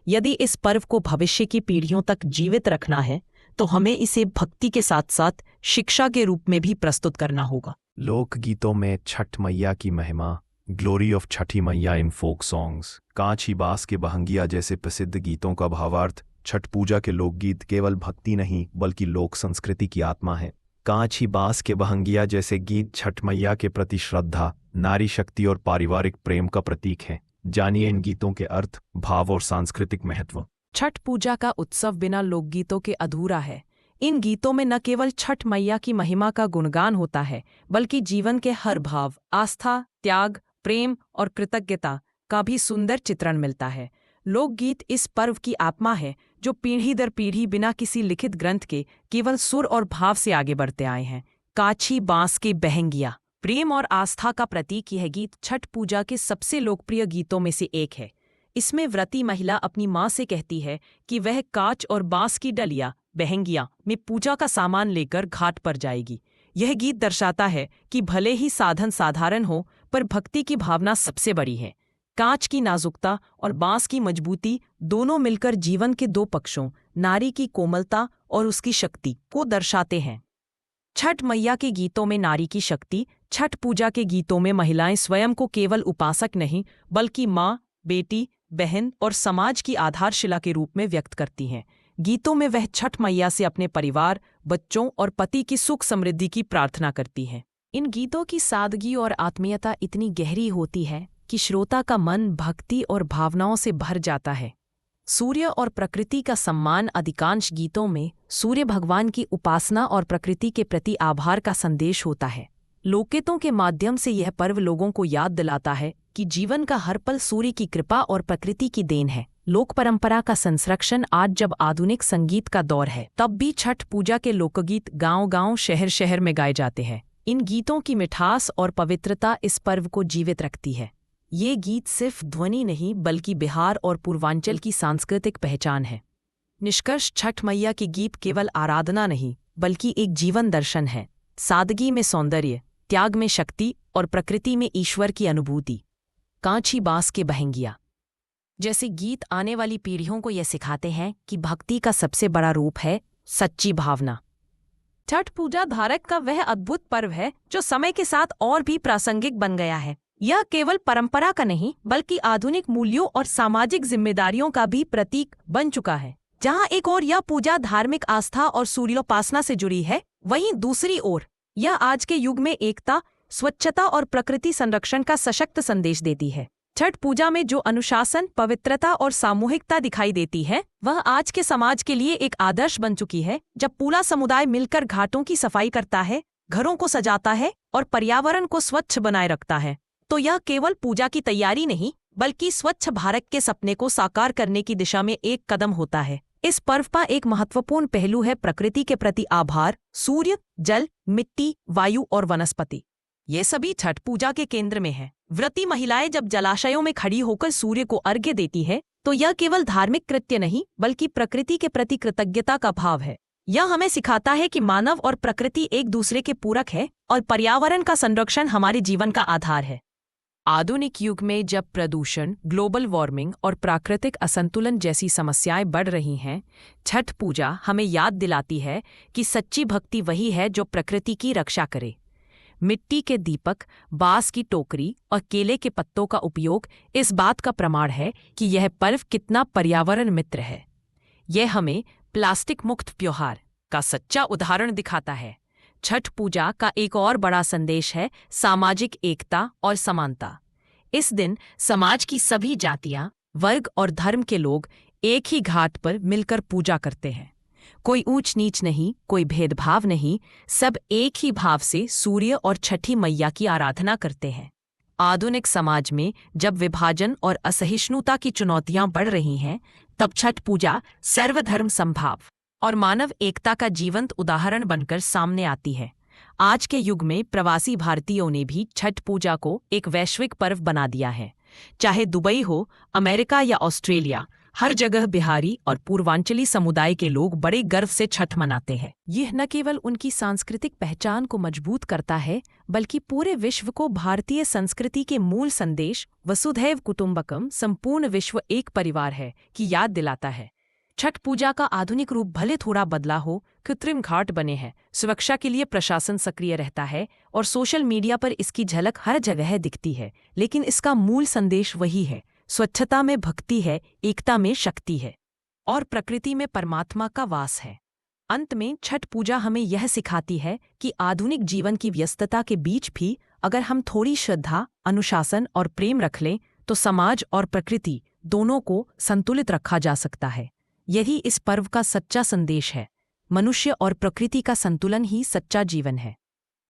यदि इस पर्व को भविष्य की पीढ़ियों तक जीवित रखना है तो हमें इसे भक्ति के साथ साथ शिक्षा के रूप में भी प्रस्तुत करना होगा। लोकगीतों में छठ मैया की महिमा, ग्लोरी ऑफ छठी मैया इन फोक सॉन्ग्स, कांची बास के बहंगिया जैसे प्रसिद्ध गीतों का भावार्थ। छठ पूजा के लोकगीत केवल भक्ति नहीं बल्कि लोक संस्कृति की आत्मा है। कांची बास के बहंगिया जैसे गीत छठ मैया के प्रति श्रद्धा, नारी शक्ति और पारिवारिक प्रेम का प्रतीक है। जानिए इन गीतों के अर्थ, भाव और सांस्कृतिक महत्व। छठ पूजा का उत्सव बिना लोकगीतों के अधूरा है। इन गीतों में न केवल छठ मैया की महिमा का गुणगान होता है बल्कि जीवन के हर भाव, आस्था, त्याग, प्रेम और कृतज्ञता का भी सुंदर चित्रण मिलता है। लोकगीत इस पर्व की आत्मा है जो पीढ़ी दर पीढ़ी बिना किसी लिखित ग्रंथ के केवल सुर और भाव से आगे बढ़ते आए हैं। काछी बांस के बहंगिया, प्रेम और आस्था का प्रतीक यह गीत छठ पूजा के सबसे लोकप्रिय गीतों में से एक है। इसमें व्रती महिला अपनी मां से कहती है कि वह कांच और बांस की डलिया बहंगिया में पूजा का सामान लेकर घाट पर जाएगी। यह गीत दर्शाता है कि भले ही साधन साधारण हो पर भक्ति की भावना सबसे बड़ी है। कांच की नाजुकता और बांस की मजबूती दोनों मिलकर जीवन के दो पक्षों, नारी की कोमलता और उसकी शक्ति को दर्शाते हैं। छठ मैया के गीतों में नारी की शक्ति। छठ पूजा के गीतों में महिलाएं स्वयं को केवल उपासक नहीं बल्कि माँ, बेटी, बहन और समाज की आधारशिला के रूप में व्यक्त करती हैं। गीतों में वह छठ मैया से अपने परिवार, बच्चों और पति की सुख समृद्धि की प्रार्थना करती हैं। इन गीतों की सादगी और आत्मीयता इतनी गहरी होती है कि श्रोता का मन भक्ति और भावनाओं से भर जाता है। सूर्य और प्रकृति का सम्मान। अधिकांश गीतों में सूर्य भगवान की उपासना और प्रकृति के प्रति आभार का संदेश होता है। लोकगीतों के माध्यम से यह पर्व लोगों को याद दिलाता है कि जीवन का हर पल सूर्य की कृपा और प्रकृति की देन है। लोक परंपरा का संरक्षण। आज जब आधुनिक संगीत का दौर है तब भी छठ पूजा के लोकगीत गांव-गांव, शहर-शहर में गाए जाते हैं। इन गीतों की मिठास और पवित्रता इस पर्व को जीवित रखती है। ये गीत सिर्फ ध्वनि नहीं बल्कि बिहार और पूर्वांचल की सांस्कृतिक पहचान है। निष्कर्ष, छठ मैया के गीत केवल आराधना नहीं बल्कि एक जीवन दर्शन है। सादगी में सौंदर्य, त्याग में शक्ति और प्रकृति में ईश्वर की अनुभूति। कांची बांस के बहंगिया जैसे गीत आने वाली पीढ़ियों को यह सिखाते हैं कि भक्ति का सबसे बड़ा रूप है सच्ची भावना। छठ पूजा भारत का वह अद्भुत पर्व है जो समय के साथ और भी प्रासंगिक बन गया है। यह केवल परंपरा का नहीं बल्कि आधुनिक मूल्यों और सामाजिक जिम्मेदारियों का भी प्रतीक बन चुका है। जहां एक ओर यह पूजा धार्मिक आस्था और सूर्योपासना से जुड़ी है, वहीं दूसरी ओर यह आज के युग में एकता, स्वच्छता और प्रकृति संरक्षण का सशक्त संदेश देती है। छठ पूजा में जो अनुशासन, पवित्रता और सामूहिकता दिखाई देती है वह आज के समाज के लिए एक आदर्श बन चुकी है। जब पूरा समुदाय मिलकर घाटों की सफाई करता है, घरों को सजाता है और पर्यावरण को स्वच्छ बनाए रखता है तो यह केवल पूजा की तैयारी नहीं बल्कि स्वच्छ भारत के सपने को साकार करने की दिशा में एक कदम होता है। इस पर्व का एक महत्वपूर्ण पहलू है प्रकृति के प्रति आभार। सूर्य, जल, मिट्टी, वायु और वनस्पति, ये सभी छठ पूजा के केंद्र में है। व्रती महिलाएं जब जलाशयों में खड़ी होकर सूर्य को अर्घ्य देती है तो यह केवल धार्मिक कृत्य नहीं बल्कि प्रकृति के प्रति कृतज्ञता का भाव है। यह हमें सिखाता है कि मानव और प्रकृति एक दूसरे के पूरक है और पर्यावरण का संरक्षण हमारे जीवन का आधार है। आधुनिक युग में जब प्रदूषण, ग्लोबल वार्मिंग और प्राकृतिक असंतुलन जैसी समस्याएं बढ़ रही हैं, छठ पूजा हमें याद दिलाती है कि सच्ची भक्ति वही है जो प्रकृति की रक्षा करे। मिट्टी के दीपक, बांस की टोकरी और केले के पत्तों का उपयोग इस बात का प्रमाण है कि यह पर्व कितना पर्यावरण मित्र है। यह हमें प्लास्टिक मुक्त त्योहार का सच्चा उदाहरण दिखाता है। छठ पूजा का एक और बड़ा संदेश है सामाजिक एकता और समानता। इस दिन समाज की सभी जातियां, वर्ग और धर्म के लोग एक ही घाट पर मिलकर पूजा करते हैं। कोई ऊंच नीच नहीं, कोई भेदभाव नहीं, सब एक ही भाव से सूर्य और छठी मैया की आराधना करते हैं। आधुनिक समाज में जब विभाजन और असहिष्णुता की चुनौतियां बढ़ रही हैं, तब छठ पूजा सर्वधर्म समभाव और मानव एकता का जीवंत उदाहरण बनकर सामने आती है। आज के युग में प्रवासी भारतीयों ने भी छठ पूजा को एक वैश्विक पर्व बना दिया है। चाहे दुबई हो, अमेरिका या ऑस्ट्रेलिया, हर जगह बिहारी और पूर्वांचली समुदाय के लोग बड़े गर्व से छठ मनाते हैं। यह न केवल उनकी सांस्कृतिक पहचान को मजबूत करता है, बल्कि पूरे विश्व को भारतीय संस्कृति के मूल संदेश वसुधैव कुटुंबकम, संपूर्ण विश्व एक परिवार है, की याद दिलाता है। छठ पूजा का आधुनिक रूप भले थोड़ा बदला हो, कृत्रिम घाट बने हैं, सुरक्षा के लिए प्रशासन सक्रिय रहता है और सोशल मीडिया पर इसकी झलक हर जगह दिखती है, लेकिन इसका मूल संदेश वही है। स्वच्छता में भक्ति है, एकता में शक्ति है और प्रकृति में परमात्मा का वास है। अंत में छठ पूजा हमें यह सिखाती है कि आधुनिक जीवन की व्यस्तता के बीच भी अगर हम थोड़ी श्रद्धा, अनुशासन और प्रेम रख लें तो समाज और प्रकृति दोनों को संतुलित रखा जा सकता है। यही इस पर्व का सच्चा संदेश है। मनुष्य और प्रकृति का संतुलन ही सच्चा जीवन है।